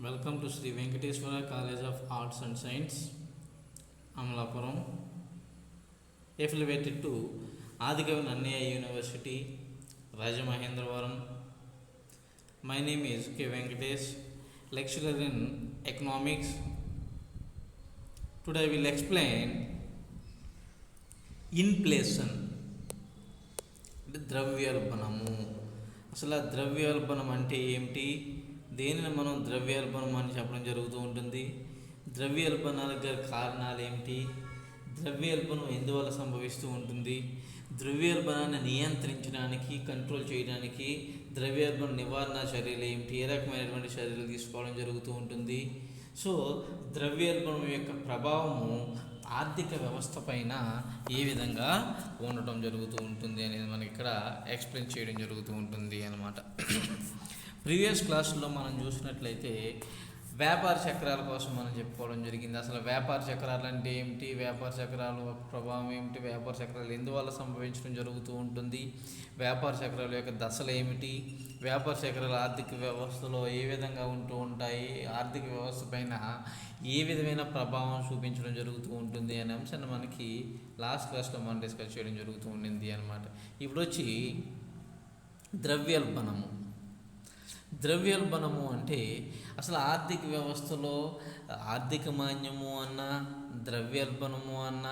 Welcome to Sri Venkateswara College of Arts and Science, Amalapuram, affiliated to Adikavi Nannaya University, Rajamahendravaram. My name is K. Venkatesh, lecturer in economics. Today I will explain inflation, ద్రవ్యోల్బణము. అసలు ఆ ద్రవ్యోల్బణం అంటే ఏమిటి, దేనిని మనం ద్రవ్యోల్బణం అని చెప్పడం జరుగుతూ ఉంటుంది, ద్రవ్యోల్బణాలకు గల కారణాలు ఏమిటి, ద్రవ్యోల్బణం ఎందువల్ల సంభవిస్తూ ఉంటుంది, ద్రవ్యోల్బణాన్ని నియంత్రించడానికి కంట్రోల్ చేయడానికి ద్రవ్యోల్బణ నివారణ చర్యలు ఏమిటి, ఏ రకమైనటువంటి చర్యలు తీసుకోవడం జరుగుతూ ఉంటుంది. సో ద్రవ్యోల్బణం యొక్క ప్రభావము ఆర్థిక వ్యవస్థ పైన ఏ విధంగా ఉండటం జరుగుతూ ఉంటుంది అనేది మనకి ఇక్కడ ఎక్స్ప్లెయిన్ చేయడం జరుగుతూ ఉంటుంది అన్నమాట. ప్రీవియస్ క్లాసుల్లో మనం చూసినట్లయితే వ్యాపార చక్రాల కోసం మనం చెప్పుకోవడం జరిగింది. అసలు వ్యాపార చక్రాలు అంటే ఏమిటి, వ్యాపార చక్రాల ప్రభావం ఏమిటి, వ్యాపార చక్రాలు ఎందువల్ల సంభవించడం జరుగుతూ ఉంటుంది, వ్యాపార చక్రాల యొక్క దశలు ఏమిటి, వ్యాపార చక్రాలు ఆర్థిక వ్యవస్థలో ఏ విధంగా ఉంటూ ఉంటాయి, ఆర్థిక వ్యవస్థ పైన ఏ విధమైన ప్రభావం చూపించడం జరుగుతూ ఉంటుంది అనే అంశాన్ని మనకి లాస్ట్ క్లాస్లో మనం డిస్కస్ చేయడం జరుగుతూ ఉండింది అనమాట. ఇప్పుడు వచ్చి ద్రవ్యోల్బణము. ద్రవ్యోల్బణము అంటే అసలు ఆర్థిక వ్యవస్థలో ఆర్థిక మాన్యము అన్న, ద్రవ్యోల్బణము అన్న,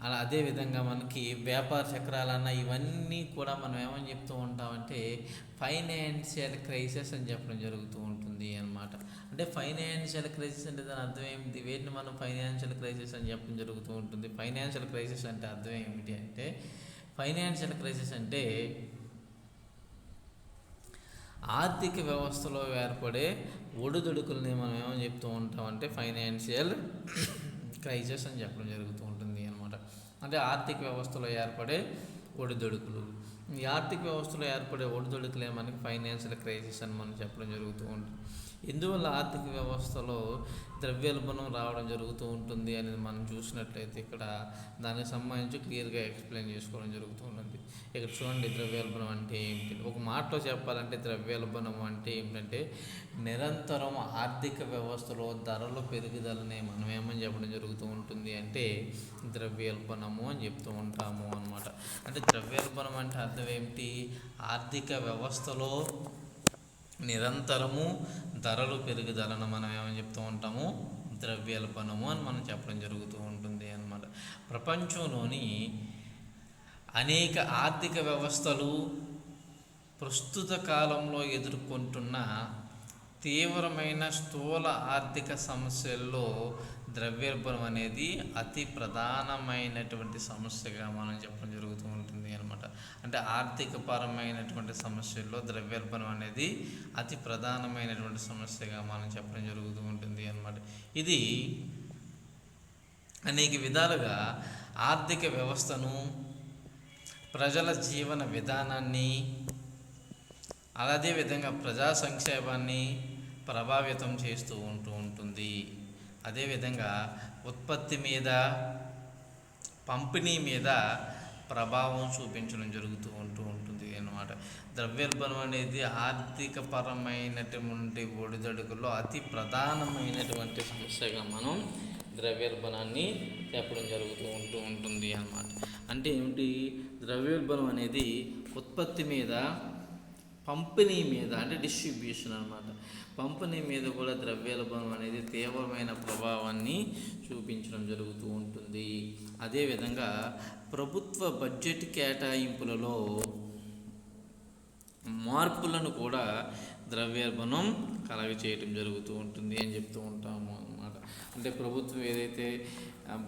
అలా అదేవిధంగా మనకి వ్యాపార చక్రాలన్న, ఇవన్నీ కూడా మనం ఏమని చెప్తూ ఉంటామంటే ఫైనాన్షియల్ క్రైసిస్ అని చెప్పడం జరుగుతూ ఉంటుంది అన్నమాట. అంటే ఫైనాన్షియల్ క్రైసిస్ అంటే దాని అర్థం ఏమిటి, వీటిని మనం ఫైనాన్షియల్ క్రైసిస్ అని చెప్పడం జరుగుతూ ఉంటుంది. ఫైనాన్షియల్ క్రైసిస్ అంటే అర్థం ఏమిటి అంటే, ఫైనాన్షియల్ క్రైసిస్ అంటే ఆర్థిక వ్యవస్థలో ఏర్పడే ఒడిదుడుకుల్ని మనం ఏమని చెప్తూ ఉంటామంటే ఫైనాన్షియల్ క్రైసిస్ అని చెప్పడం జరుగుతూ ఉంటుంది అనమాట. అంటే ఆర్థిక వ్యవస్థలో ఏర్పడే ఒడిదుడుకులు, ఈ ఆర్థిక వ్యవస్థలో ఏర్పడే ఒడిదుడుకులే మనకి ఫైనాన్షియల్ క్రైసిస్ అని మనం చెప్పడం జరుగుతూ ఉంటుంది. ఎందువల్ల ఆర్థిక వ్యవస్థలో ద్రవ్యోల్బణం రావడం జరుగుతూ ఉంటుంది అనేది మనం చూసినట్లయితే ఇక్కడ దానికి సంబంధించి క్లియర్గా ఎక్స్ప్లెయిన్ చేసుకోవడం జరుగుతూ ఉంటుంది. ఇక్కడ చూడండి, ద్రవ్యోల్బణం అంటే ఏమిటి, ఒక మాటలో చెప్పాలంటే ద్రవ్యోల్బణం అంటే ఏమిటంటే నిరంతరం ఆర్థిక వ్యవస్థలో ధరల పెరుగుదలనే మనం ఏమని చెప్పడం జరుగుతూ ఉంటుంది అంటే ద్రవ్యోల్బణము అని చెప్తూ ఉంటాము అన్నమాట. అంటే ద్రవ్యోల్బణం అంటే అర్థం ఏమిటి, ఆర్థిక వ్యవస్థలో నిరంతరము ధరలు పెరుగుదలను మనం ఏమని చెప్తూ ఉంటాము, ద్రవ్యోల్బణము అని మనం చెప్పడం జరుగుతూ ఉంటుంది అన్నమాట. ప్రపంచంలోని అనేక ఆర్థిక వ్యవస్థలు ప్రస్తుత కాలంలో ఎదుర్కొంటున్న తీవ్రమైన స్థూల ఆర్థిక సమస్యల్లో ద్రవ్యోల్బణం అనేది అతి ప్రధానమైనటువంటి సమస్యగా మనం చెప్పడం జరుగుతూ ఉంటుంది అనమాట. అంటే ఆర్థిక పరమైనటువంటి సమస్యల్లో ద్రవ్యోల్బణం అనేది అతి ప్రధానమైనటువంటి సమస్యగా మనం చెప్పడం జరుగుతూ ఉంటుంది అనమాట. ఇది అనేక విధాలుగా ఆర్థిక వ్యవస్థను, ప్రజల జీవన విధానాన్ని, అదేవిధంగా ప్రజా సంక్షేమాన్ని ప్రభావితం చేస్తూ ఉంటుంది. అదేవిధంగా ఉత్పత్తి మీద, పంపిణీ మీద ప్రభావం చూపించడం జరుగుతూ ఉంటుంది అన్నమాట. ద్రవ్యోల్బణం అనేది ఆర్థిక పరమైనటువంటి ఒడిదుడుకుల్లో అతి ప్రధానమైనటువంటి సమస్యగా మనం ద్రవ్యోల్బణాన్ని చెప్పడం జరుగుతూ ఉంటుంది అన్నమాట. అంటే ఏమిటి, ద్రవ్యోల్బణం అనేది ఉత్పత్తి మీద, పంపిణీ మీద అంటే డిస్ట్రిబ్యూషన్ అనమాట, పంపిణీ మీద కూడా ద్రవ్యోల్బణం అనేది తీవ్రమైన ప్రభావాన్ని చూపించడం జరుగుతూ ఉంటుంది. అదేవిధంగా ప్రభుత్వ బడ్జెట్ కేటాయింపులలో మార్పులను కూడా ద్రవ్యోల్బణం కలగచేయటం జరుగుతూ ఉంటుంది అని చెప్తూ ఉంటాము అన్నమాట. అంటే ప్రభుత్వం ఏదైతే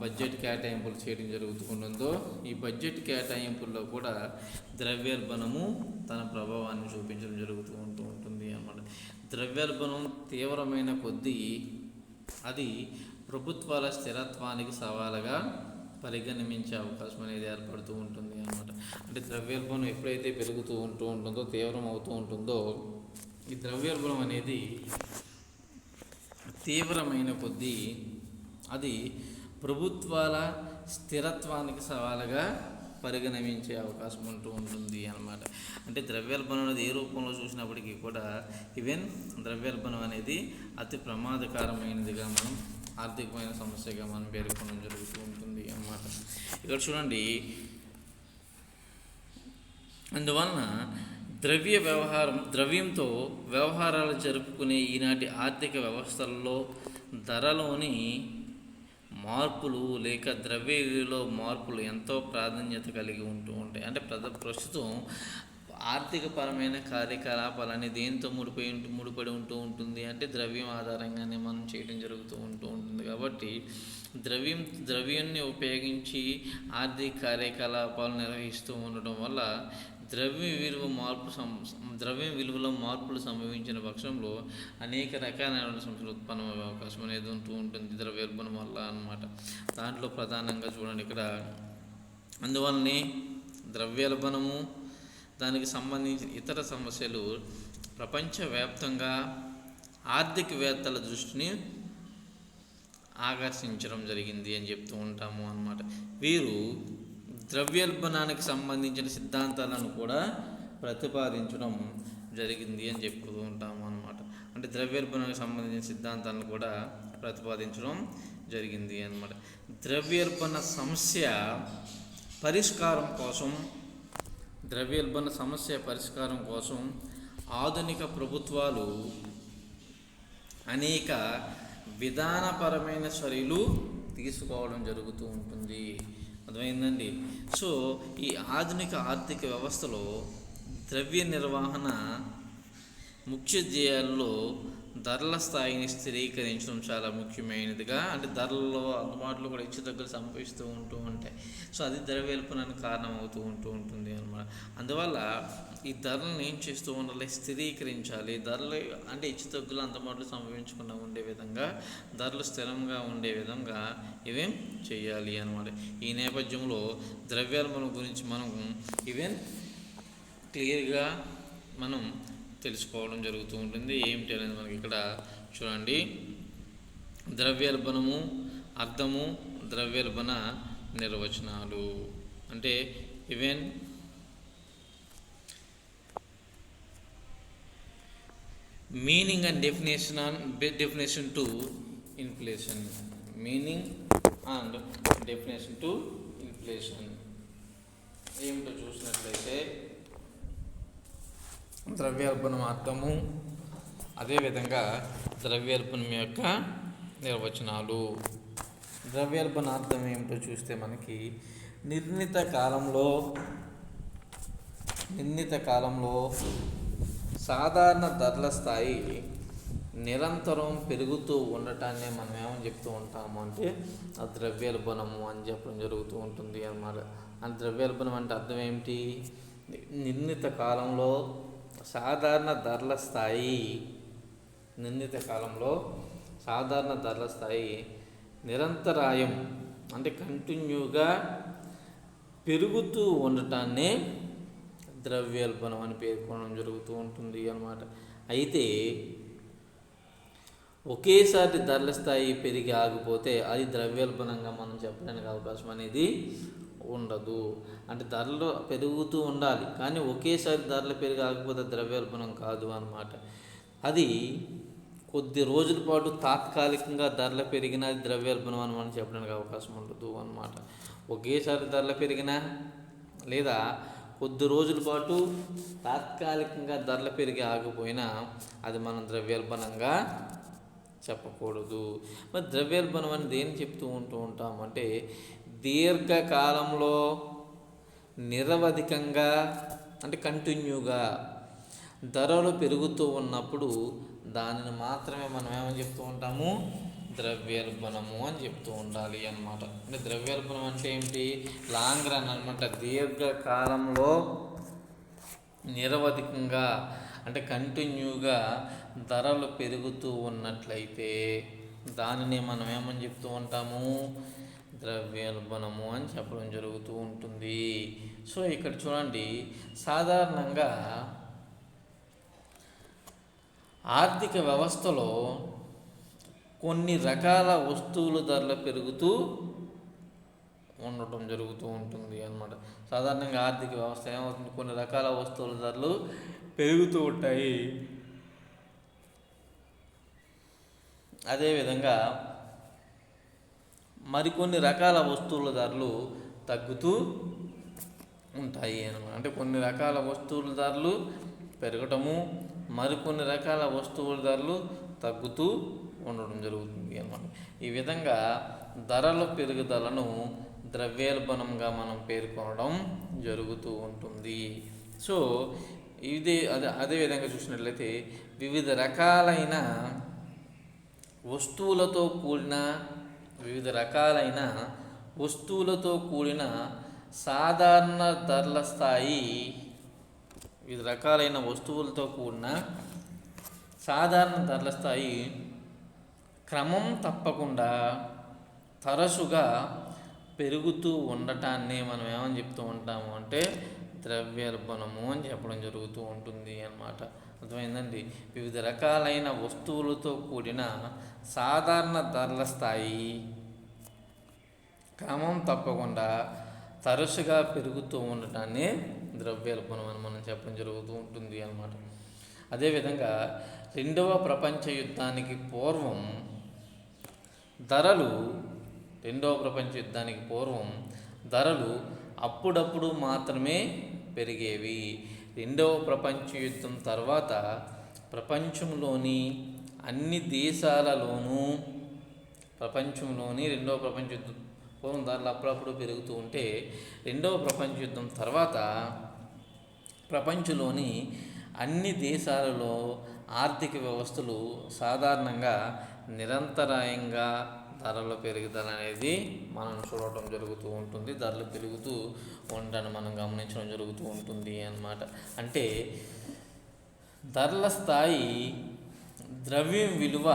బడ్జెట్ కేటాయింపులు చేయడం జరుగుతూ ఉంటుందో ఈ బడ్జెట్ కేటాయింపుల్లో కూడా ద్రవ్యోల్బణము తన ప్రభావాన్ని చూపించడం జరుగుతూ ఉంటుంది అన్నమాట. ద్రవ్యోల్బణం తీవ్రమైన కొద్దీ అది ప్రభుత్వాల స్థిరత్వానికి సవాలుగా పరిగణించే అవకాశం అనేది ఏర్పడుతూ ఉంటుంది అన్నమాట. అంటే ద్రవ్యోల్బణం ఎప్పుడైతే పెరుగుతూ ఉంటుందో, తీవ్రం అవుతూ ఉంటుందో, ఈ ద్రవ్యోల్బణం అనేది తీవ్రమైన కొద్దీ అది ప్రభుత్వాల స్థిరత్వానికి సవాలుగా పరిగణించే అవకాశం ఉంటుంది అన్నమాట. అంటే ద్రవ్యోల్బణం అనేది ఏ రూపంలో చూసినప్పటికీ కూడా ఈవెన్ ద్రవ్యోల్బణం అనేది అతి ప్రమాదకరమైనదిగా మనం ఆర్థికమైన సమస్యగా మనం పేర్కొనడం జరుగుతూ ఉంటుంది అన్నమాట. ఇక్కడ చూడండి, అందువలన ద్రవ్యంతో వ్యవహారాలు జరుపుకునే ఈనాటి ఆర్థిక వ్యవస్థల్లో ధరలోని మార్పులు లేక ద్రవ్యలో మార్పులు ఎంతో ప్రాధాన్యత కలిగి ఉంటూ ఉంటాయి. అంటే ప్రస్తుతం ఆర్థికపరమైన కార్యకలాపాలన్నీ దేంతో ముడిపడి ఉంటూ ఉంటుంది అంటే ద్రవ్యం ఆధారంగానే మనం చేయడం జరుగుతూ ఉంటుంది. కాబట్టి ద్రవ్యాన్ని ఉపయోగించి ఆర్థిక కార్యకలాపాలు నిర్వహిస్తూ ఉండటం వల్ల ద్రవ్యం విలువలో మార్పులు సంభవించిన పక్షంలో అనేక రకాలైన సమస్యలు ఉత్పన్నమయ్యే అవకాశం అనేది ఉంటూ ఉంటుంది ద్రవ్యోల్బణం వల్ల అన్నమాట. దాంట్లో ప్రధానంగా చూడండి ఇక్కడ, అందువల్లనే ద్రవ్యోల్బణము దానికి సంబంధించిన ఇతర సమస్యలు ప్రపంచవ్యాప్తంగా ఆర్థికవేత్తల దృష్టిని ఆకర్షించడం జరిగింది అని చెప్తూ ఉంటాము అన్నమాట. వీరు ద్రవ్యోల్బణానికి సంబంధించిన సిద్ధాంతాలను కూడా ప్రతిపాదించడం జరిగింది అని చెప్తూ ఉంటాము అన్నమాట. అంటే ద్రవ్యోల్బణానికి సంబంధించిన సిద్ధాంతాలను కూడా ప్రతిపాదించడం జరిగింది అన్నమాట. ద్రవ్యోల్బణ సమస్య పరిష్కారం కోసం ఆధునిక ప్రభుత్వాలు అనేక విధానపరమైన చర్యలు తీసుకోవడం జరుగుతూ ఉంటుంది. అర్థమైందండి. సో ఈ ఆధునిక ఆర్థిక వ్యవస్థలో ద్రవ్య నిర్వహణ ముఖ్య ధ్యేయాల్లో ధరల స్థాయిని స్థిరీకరించడం చాలా ముఖ్యమైనదిగా, అంటే ధరల్లో అందుబాటులో కూడా హెచ్చుతగ్గులు సంభవిస్తూ ఉంటూ ఉంటాయి. సో అది ద్రవ్యోల్బణానికి కారణం అవుతూ ఉంటుంది అన్నమాట. అందువల్ల ఈ ధరలను ఏం చేస్తూ ఉండాలి, స్థిరీకరించాలి. ధరలు అంటే హెచ్చుతగ్గులు అందుబాటులో సంభవించకుండా ఉండే విధంగా, ధరలు స్థిరంగా ఉండే విధంగా ఇవేం చేయాలి అన్నమాట. ఈ నేపథ్యంలో ద్రవ్యోల్బణం గురించి మనం క్లియర్గా మనం తెలుసుకోవడం జరుగుతూ ఉంటుంది. ఏమిటి అనేది మనకి ఇక్కడ చూడండి, ద్రవ్యోల్బణము అర్థము, ద్రవ్యోల్బణ నిర్వచనాలు. అంటే meaning and definition to inflation. Meaning and definition to inflation ఏమిటో చూసినట్లయితే, ద్రవ్యోల్బణం అర్థము, అదేవిధంగా ద్రవ్యోల్బణం యొక్క నిర్వచనాలు. ద్రవ్యోల్బణ అర్థం ఏమిటో చూస్తే మనకి నిర్ణీత కాలంలో సాధారణ ధరల స్థాయి నిరంతరం పెరుగుతూ ఉండటాన్ని మనం ఏమని చెప్తూ ఉంటాము అంటే ద్రవ్యోల్బణము అని చెప్పడం జరుగుతూ ఉంటుంది అన్నమాట. అంటే ద్రవ్యోల్బణం అంటే అర్థం ఏమిటి, నిర్ణీత కాలంలో సాధారణ ధరల స్థాయి నిరంతరాయం అంటే కంటిన్యూగా పెరుగుతూ ఉండటాన్నే ద్రవ్యోల్బణం అని పేర్కొనడం జరుగుతూ ఉంటుంది అన్నమాట. అయితే ఒకేసారి ధరల స్థాయి పెరిగి ఆగిపోతే అది ద్రవ్యోల్బణంగా మనం చెప్పడానికి అవకాశం అనేది ఉండదు. అంటే ధరలు పెరుగుతూ ఉండాలి, కానీ ఒకేసారి ధరలు పెరిగి ఆగిపోతే ద్రవ్యోల్బణం కాదు అన్నమాట. అది కొద్ది రోజుల పాటు తాత్కాలికంగా ధరలు పెరిగినా అది ద్రవ్యోల్బణం అని మనం చెప్పడానికి అవకాశం ఉండదు అన్నమాట. ఒకేసారి ధరలు పెరిగినా లేదా కొద్ది రోజుల పాటు తాత్కాలికంగా ధరలు పెరిగి ఆగిపోయినా అది మనం ద్రవ్యోల్బణంగా చెప్పకూడదు. మరి ద్రవ్యోల్బణం అని దేని చెప్తూ ఉంటామంటే దీర్ఘకాలంలో నిరవధికంగా అంటే కంటిన్యూగా ధరలు పెరుగుతూ ఉన్నప్పుడు దానిని మాత్రమే మనం ఏమని చెప్తూ ఉంటాము, ద్రవ్యోల్బణము అని చెప్తూ ఉండాలి అన్నమాట. అంటే ద్రవ్యోల్బణం అంటే ఏమిటి, లాంగ్ రన్ అనమాట. దీర్ఘకాలంలో నిరవధికంగా అంటే కంటిన్యూగా ధరలు పెరుగుతూ ఉన్నట్లయితే దానిని మనం ఏమని చెప్తూ ఉంటాము, ద్రవ్యోల్బణము అని చెప్పడం జరుగుతూ ఉంటుంది. సో ఇక్కడ చూడండి, సాధారణంగా ఆర్థిక వ్యవస్థలో కొన్ని రకాల వస్తువుల ధరలు పెరుగుతూ ఉండటం జరుగుతూ ఉంటుంది అన్నమాట. సాధారణంగా ఆర్థిక వ్యవస్థ ఏమవుతుంది, కొన్ని రకాల వస్తువుల ధరలు పెరుగుతూ ఉంటాయి. అదేవిధంగా మరికొన్ని రకాల వస్తువుల ధరలు తగ్గుతూ ఉంటాయి అన్నమాట. అంటే కొన్ని రకాల వస్తువుల ధరలు పెరగటము, మరికొన్ని రకాల వస్తువుల ధరలు తగ్గుతూ ఉండడం జరుగుతుంది అన్నమాట. ఈ విధంగా ధరల పెరుగుదలను ద్రవ్యోల్బణంగా మనం పేర్కొనడం జరుగుతూ ఉంటుంది. సో అదేవిధంగా చూసినట్లయితే వివిధ రకాలైన వస్తువులతో కూడిన సాధారణ ధరల స్థాయి క్రమం తప్పకుండా తరచుగా పెరుగుతూ ఉండటాన్ని మనం ఏమని చెప్తూ ఉంటాము అంటే ద్రవ్యోల్బణము అని చెప్పడం జరుగుతూ ఉంటుంది అన్నమాట. అర్థమైందండి. వివిధ రకాలైన వస్తువులతో కూడిన సాధారణ ధరల స్థాయి క్రమం తప్పకుండా తరచుగా పెరుగుతూ ఉండటాన్ని ద్రవ్యోల్బణం అని మనం చెప్పడం జరుగుతూ ఉంటుంది అన్నమాట. అదేవిధంగా రెండవ ప్రపంచ యుద్ధానికి పూర్వం ధరలు అప్పుడప్పుడు మాత్రమే పెరిగేవి. రెండవ ప్రపంచ యుద్ధం తర్వాత ప్రపంచంలోని అన్ని దేశాలలోనూ రెండవ ప్రపంచ యుద్ధం పూర్వం ధరలు అప్పుడప్పుడు పెరుగుతూ ఉంటే రెండవ ప్రపంచ యుద్ధం తర్వాత ప్రపంచంలోని అన్ని దేశాలలో ఆర్థిక వ్యవస్థలు సాధారణంగా నిరంతరాయంగా ధరల పెరుగుదల అనేది మనం చూడటం జరుగుతూ ఉంటుంది. ధరలు పెరుగుతూ ఉండటాన్ని మనం గమనించడం జరుగుతూ ఉంటుంది అన్నమాట. అంటే ధరల స్థాయి ద్రవ్యం విలువ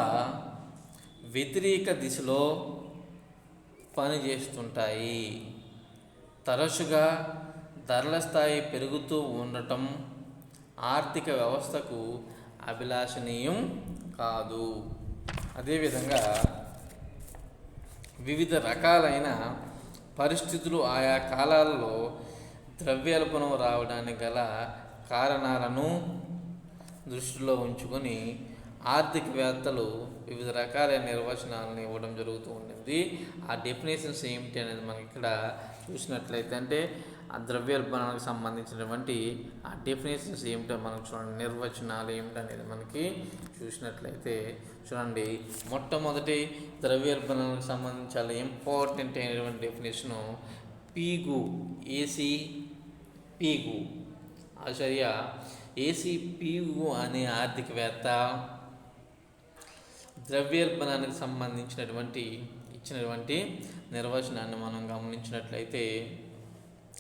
వ్యతిరేక దిశలో పనిచేస్తుంటాయి. తరచుగా ధరల స్థాయి పెరుగుతూ ఉండటం ఆర్థిక వ్యవస్థకు అభిలాషణీయం కాదు. అదేవిధంగా వివిధ రకాలైన పరిస్థితులు ఆయా కాలాలలో ద్రవ్యోల్బణం రావడానికి గల కారణాలను దృష్టిలో ఉంచుకొని ఆర్థికవేత్తలు వివిధ రకాలైన నిర్వచనాలను ఇవ్వడం జరుగుతూ ఉంటుంది. ఆ డెఫినేషన్స్ ఏమిటి అనేది మనకి ఇక్కడ చూసినట్లయితే అంటే ఆ ద్రవ్యోల్బణానికి సంబంధించినటువంటి ఆ డెఫినేషన్స్ ఏమిటో మనకు చూడండి, నిర్వచనాలు ఏమిటనేది మనకి చూసినట్లయితే చూడండి. మొట్టమొదటి ద్రవ్యోల్బణానికి సంబంధించి చాలా ఇంపార్టెంట్ అయినటువంటి డెఫినేషను ఏసీ పీగు ఆచార్య ఏసీ పీగు అనే ఆర్థికవేత్త ద్రవ్యోల్బణానికి సంబంధించినటువంటి ఇచ్చినటువంటి నిర్వచనాన్ని మనం గమనించినట్లయితే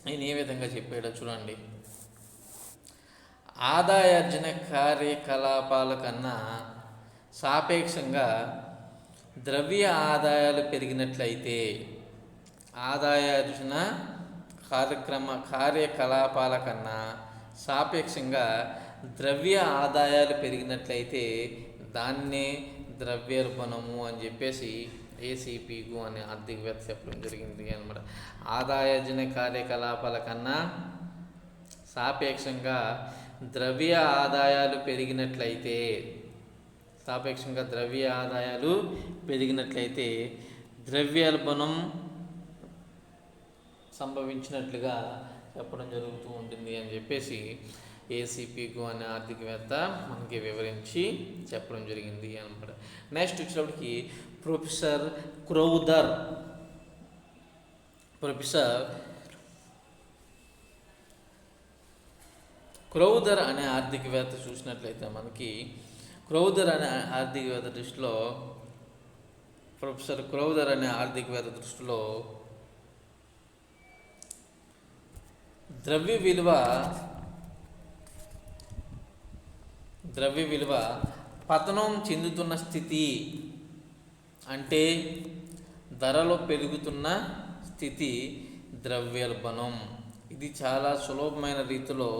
ఆయన ఏ విధంగా చెప్పాడో చూడండి. ఆదాయార్జన కార్యకలాపాల కన్నా సాపేక్షంగా ద్రవ్య ఆదాయాలు పెరిగినట్లయితే ఆదాయార్జన కార్యకలాపాల కన్నా సాపేక్షంగా ద్రవ్య ఆదాయాలు పెరిగినట్లయితే దాన్నే ద్రవ్యోల్బణము అని చెప్పేసి ఏసీపీగు అనే ఆర్థికవేత్త చెప్పడం జరిగింది అన్నమాట. ఆదాయార్జన కార్యకలాపాల కన్నా సాపేక్షంగా ద్రవ్య ఆదాయాలు పెరిగినట్లయితే ద్రవ్యోల్బణం సంభవించినట్లుగా చెప్పడం జరుగుతూ ఉంటుంది అని చెప్పేసి ఏసీపీగు అనే ఆర్థికవేత్త మనకి వివరించి చెప్పడం జరిగింది అనమాట. నెక్స్ట్ వచ్చేటప్పటికి ప్రొఫెసర్ క్రౌదర్ అనే ఆర్థికవేత్త చూసినట్లయితే మనకి క్రౌదర్ అనే ఆర్థికవేత్త దృష్టిలో ప్రొఫెసర్ క్రౌదర్ అనే ఆర్థికవేత్త దృష్టిలో ద్రవ్య విలువ పతనం చెందుతున్న స్థితి అంటే ధరలు పెరుగుతున్న స్థితి ద్రవ్యోల్బణం. ఇది చాలా సులభమైన రీతిలో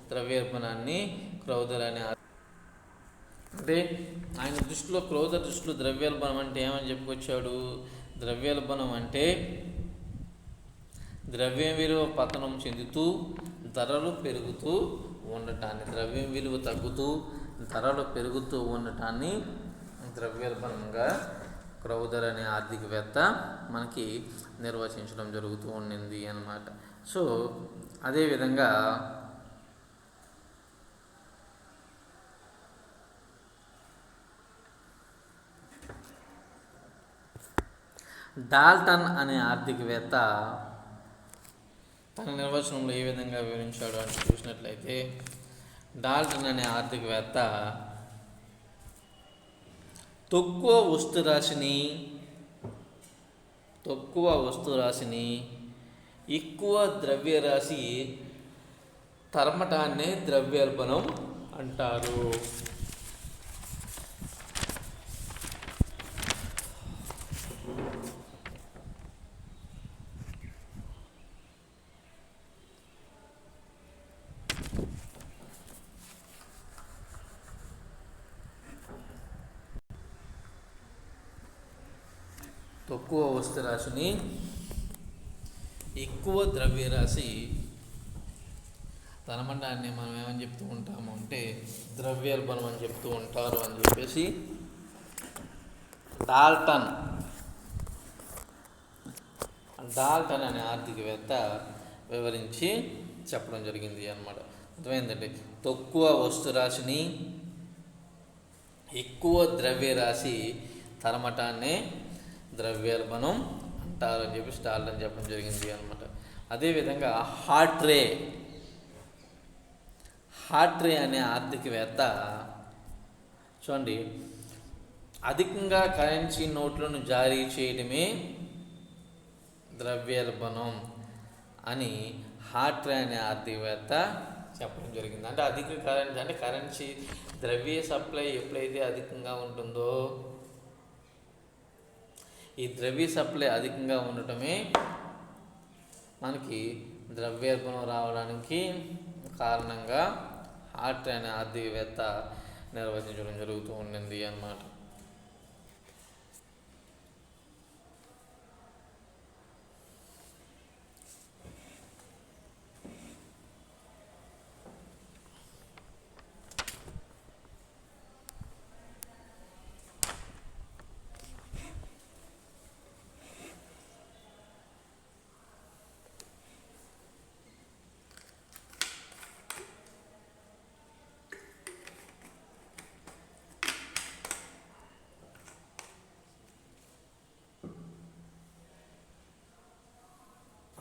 ద్రవ్యోల్బణాన్ని క్రౌదర్ అనే అంటే ఆయన దృష్టిలో క్రౌదర్ దృష్టిలో ద్రవ్యోల్బణం అంటే ఏమని చెప్పుకొచ్చాడు? ద్రవ్యోల్బణం అంటే ద్రవ్యం విలువ పతనం చెందుతూ ధరలు పెరుగుతూ ఉండటాన్ని, ద్రవ్యం విలువ తగ్గుతూ ధరలు పెరుగుతూ ఉండటాన్ని ద్రవ్యోల్బణంగా క్రౌదర్ అనే ఆర్థికవేత్త మనకి నిర్వచించడం జరుగుతూ ఉండింది అన్నమాట. సో అదేవిధంగా డాల్టన్ అనే ఆర్థికవేత్త తన నిర్వచనంలో ఏ విధంగా వివరించాడు అని చూసినట్లయితే, డాల్టన్ అనే ఆర్థికవేత్త తక్కువ వస్తురాశిని ఎక్కువ ద్రవ్యరాశి తరమటాన్నే ద్రవ్యోల్బణం అంటారు. తక్కువ వస్తురాశిని ఎక్కువ ద్రవ్యరాశి తనమంటాన్ని మనం ఏమని చెప్తూ ఉంటాము అంటే ద్రవ్యోల్బణం అని చెప్తూ ఉంటారు అని చెప్పేసి డాల్టన్ అనే ఆర్థికవేత్త వివరించి చెప్పడం జరిగింది అన్నమాట. అర్థమైందండి. తక్కువ వస్తురాశిని ఎక్కువ ద్రవ్యరాశి తరమటాన్నే ద్రవ్యోల్బణం అంటారు అని చెప్పి డాల్టన్ చెప్పడం జరిగింది అనమాట. అదేవిధంగా హార్ట్రే అనే ఆర్థికవేత్త చూడండి, అధికంగా కరెన్సీ నోట్లను జారీ చేయడమే ద్రవ్యోల్బణం అని హార్ట్రే అనే ఆర్థికవేత్త చెప్పడం జరిగింది. అంటే అధిక కరెన్సీ ద్రవ్య సప్లై ఎప్పుడైతే అధికంగా ఉంటుందో, ఈ ద్రవ్య సప్లై అధికంగా ఉండటమే మనకి ద్రవ్యోల్బణం రావడానికి కారణంగా హార్ట్రే అనే ఆర్థికవేత్త నిర్వచించడం జరుగుతూ ఉండింది అన్నమాట.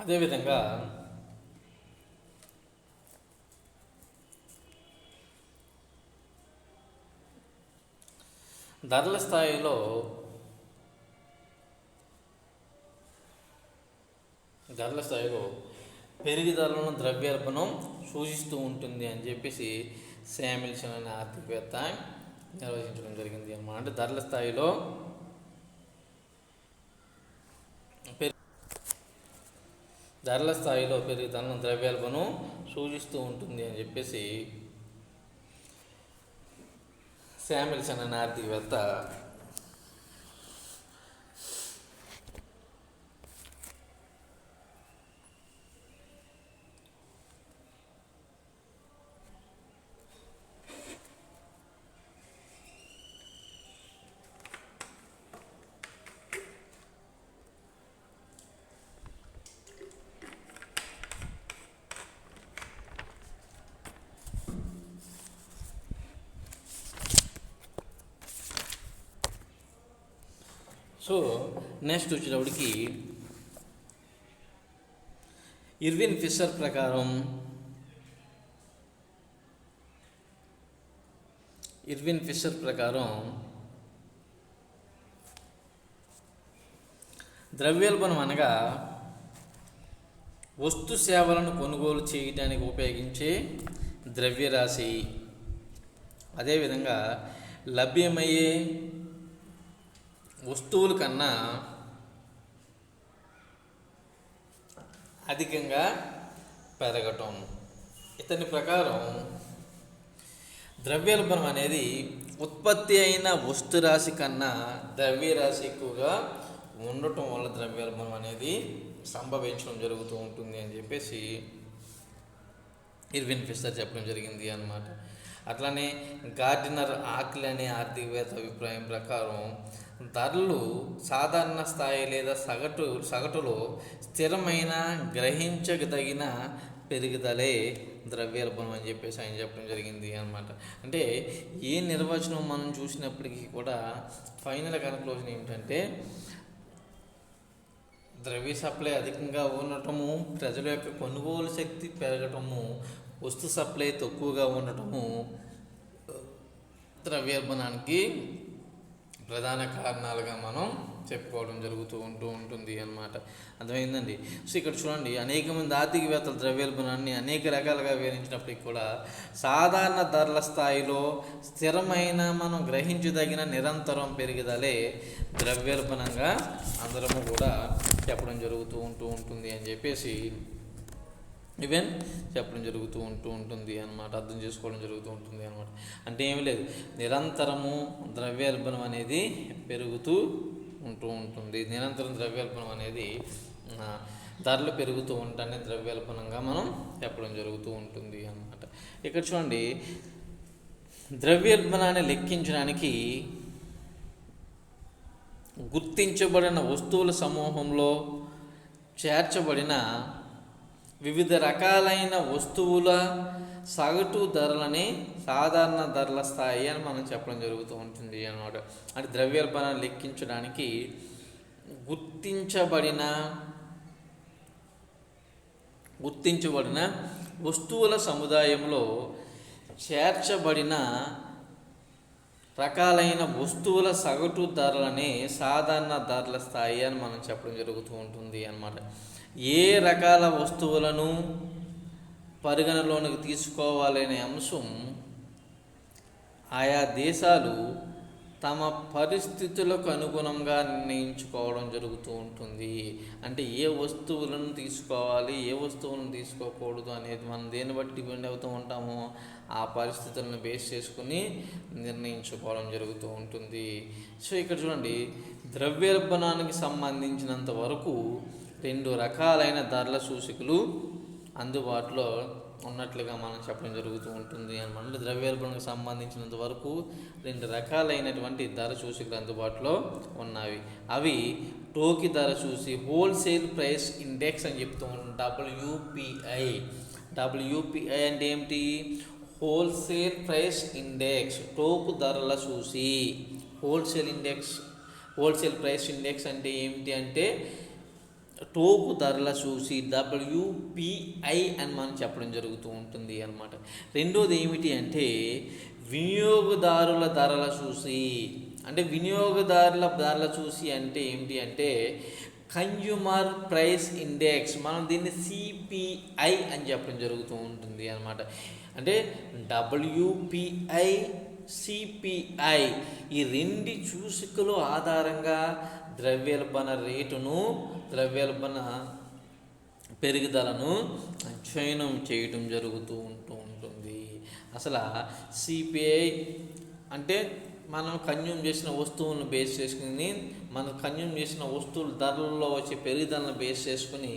అదేవిధంగా ధరల స్థాయిలో పెరుగుదలను ద్రవ్యోల్బణం సూచిస్తూ ఉంటుంది అని చెప్పేసి శామ్యుల్సన్ అనే ఆర్థికవేత్త నిర్వచించడం జరిగింది అన్నమాట. అంటే ధరల స్థాయిలో పెరుగుదలను ద్రవ్యోల్బణం సూచిస్తూ ఉంటుంది అని చెప్పేసి శామ్యుల్సన్ అనే ఆర్థికవేత్త సో నెక్స్ట్ వచ్చేటప్పటికి ఇర్విన్ ఫిషర్ ప్రకారం ద్రవ్యోల్బణం అనగా వస్తు సేవలను కొనుగోలు చేయడానికి ఉపయోగించే ద్రవ్యరాశి. అదేవిధంగా లభ్యమయ్యే వస్తువుల కన్నా అధికంగా పెరగటం. ఇతని ప్రకారం ద్రవ్యోల్బణం అనేది ఉత్పత్తి అయిన వస్తురాశి కన్నా ద్రవ్యరాశి ఎక్కువగా ఉండటం వల్ల ద్రవ్యోల్బణం అనేది సంభవించడం జరుగుతూ ఉంటుంది అని చెప్పేసి ఇర్విన్ ఫిషర్ చెప్పడం జరిగింది అన్నమాట. అట్లనే గార్డినర్ ఆక్లీ అనే ఆర్థికవేత్త అభిప్రాయం ప్రకారం ధరలు సాధారణ స్థాయి లేదా సగటులో స్థిరమైన గ్రహించదగిన పెరుగుదలే ద్రవ్యోల్బణం అని చెప్పేసి ఆయన చెప్పడం జరిగింది అన్నమాట. అంటే ఏ నిర్వచనం మనం చూసినప్పటికీ కూడా ఫైనల్ కన్క్లూజన్ ఏమిటంటే ద్రవ్య సప్లై అధికంగా ఉండటము, ప్రజల యొక్క కొనుగోలు శక్తి పెరగటము, వస్తు సప్లై తక్కువగా ఉండటము ద్రవ్యోల్బణానికి ప్రధాన కారణాలుగా మనం చెప్పుకోవడం జరుగుతూ ఉంటుంది అన్నమాట. అర్థమైందండి. సో ఇక్కడ చూడండి, అనేక మంది ఆర్థికవేత్తలు ద్రవ్యోల్బణాన్ని అనేక రకాలుగా వివరించినప్పటికీ కూడా సాధారణ ధరల స్థాయిలో స్థిరమైన మనం గ్రహించదగిన నిరంతరం పెరుగుదలే ద్రవ్యోల్బణంగా అందరము కూడా చెప్పడం జరుగుతూ ఉంటుంది అని చెప్పేసి ఈవెన్ చెప్పడం జరుగుతూ ఉంటుంది అన్నమాట. అర్థం చేసుకోవడం జరుగుతూ ఉంటుంది అన్నమాట. అంటే ఏమి లేదు, నిరంతరము ద్రవ్యోల్బణం అనేది పెరుగుతూ ఉంటుంది. నిరంతరం ద్రవ్యోల్బణం అనేది ధరలు పెరుగుతూ ఉంటానే ద్రవ్యోల్బణంగా మనం చెప్పడం జరుగుతూ ఉంటుంది అన్నమాట. ఇక్కడ చూడండి, ద్రవ్యోల్బణాన్ని లెక్కించడానికి గుర్తించబడిన వస్తువుల సమూహంలో చేర్చబడిన వివిధ రకాలైన వస్తువుల సగటు ధరలని సాధారణ ధరల స్థాయి అని మనం చెప్పడం జరుగుతూ ఉంటుంది అన్నమాట. అంటే ద్రవ్యోల్బణాన్ని లెక్కించడానికి గుర్తించబడిన వస్తువుల సముదాయంలో చేర్చబడిన రకాలైన వస్తువుల సగటు ధరలని సాధారణ ధరల స్థాయి అని మనం చెప్పడం జరుగుతూ ఉంటుంది అన్నమాట. ఏ రకాల వస్తువులను పరిగణలోనికి తీసుకోవాలనే అంశం ఆయా దేశాలు తమ పరిస్థితులకు అనుగుణంగా నిర్ణయించుకోవడం జరుగుతూ ఉంటుంది. అంటే ఏ వస్తువులను తీసుకోవాలి, ఏ వస్తువులను తీసుకోకూడదు అనేది మనం దేన్ని బట్టి డిపెండ్ అవుతూ ఉంటామో ఆ పరిస్థితులను బేస్ చేసుకుని నిర్ణయించుకోవడం జరుగుతూ ఉంటుంది. సో ఇక్కడ చూడండి, ద్రవ్యోల్బణానికి సంబంధించినంత వరకు 2 రకాలైన ధరల సూచికలు అందుబాటులో ఉన్నట్లుగా మనం చెప్పడం జరుగుతూ ఉంటుంది అన్నమాట. ద్రవ్యోల్బణానికి సంబంధించినంత వరకు 2 రకాలైనటువంటి ధర సూచికలు అందుబాటులో ఉన్నవి. అవి టోకీ ధర సూచి, హోల్సేల్ ప్రైస్ ఇండెక్స్ అని చెప్తూ ఉంటాం, WPI అంటే ఏమిటి? హోల్సేల్ ప్రైస్ ఇండెక్స్, టోకు ధరల సూచి. హోల్సేల్ ప్రైస్ ఇండెక్స్ అంటే ఏమిటి అంటే టోకు ధరల సూచి, WPI అని మనం చెప్పడం జరుగుతూ ఉంటుంది అన్నమాట. రెండోది ఏమిటి అంటే వినియోగదారుల ధరల సూచి. అంటే వినియోగదారుల ధరల సూచి అంటే ఏమిటి అంటే కన్జ్యూమర్ ప్రైస్ ఇండెక్స్, మనం దీన్ని CPI అని చెప్పడం జరుగుతూ ఉంటుంది అన్నమాట. అంటే WPI, CPI ఈ 2 సూచికల ఆధారంగా ద్రవ్యోల్బణ రేటును, ద్రవ్యోల్బణ పెరుగుదలను అధ్యయనం చేయటం జరుగుతూ ఉంటుంది. అసలు CPI అంటే మనం కన్జ్యూమ్ చేసిన వస్తువులను బేస్ చేసుకుని, మనం కన్జ్యూమ్ చేసిన వస్తువుల ధరల్లో వచ్చే పెరుగుదలను బేస్ చేసుకుని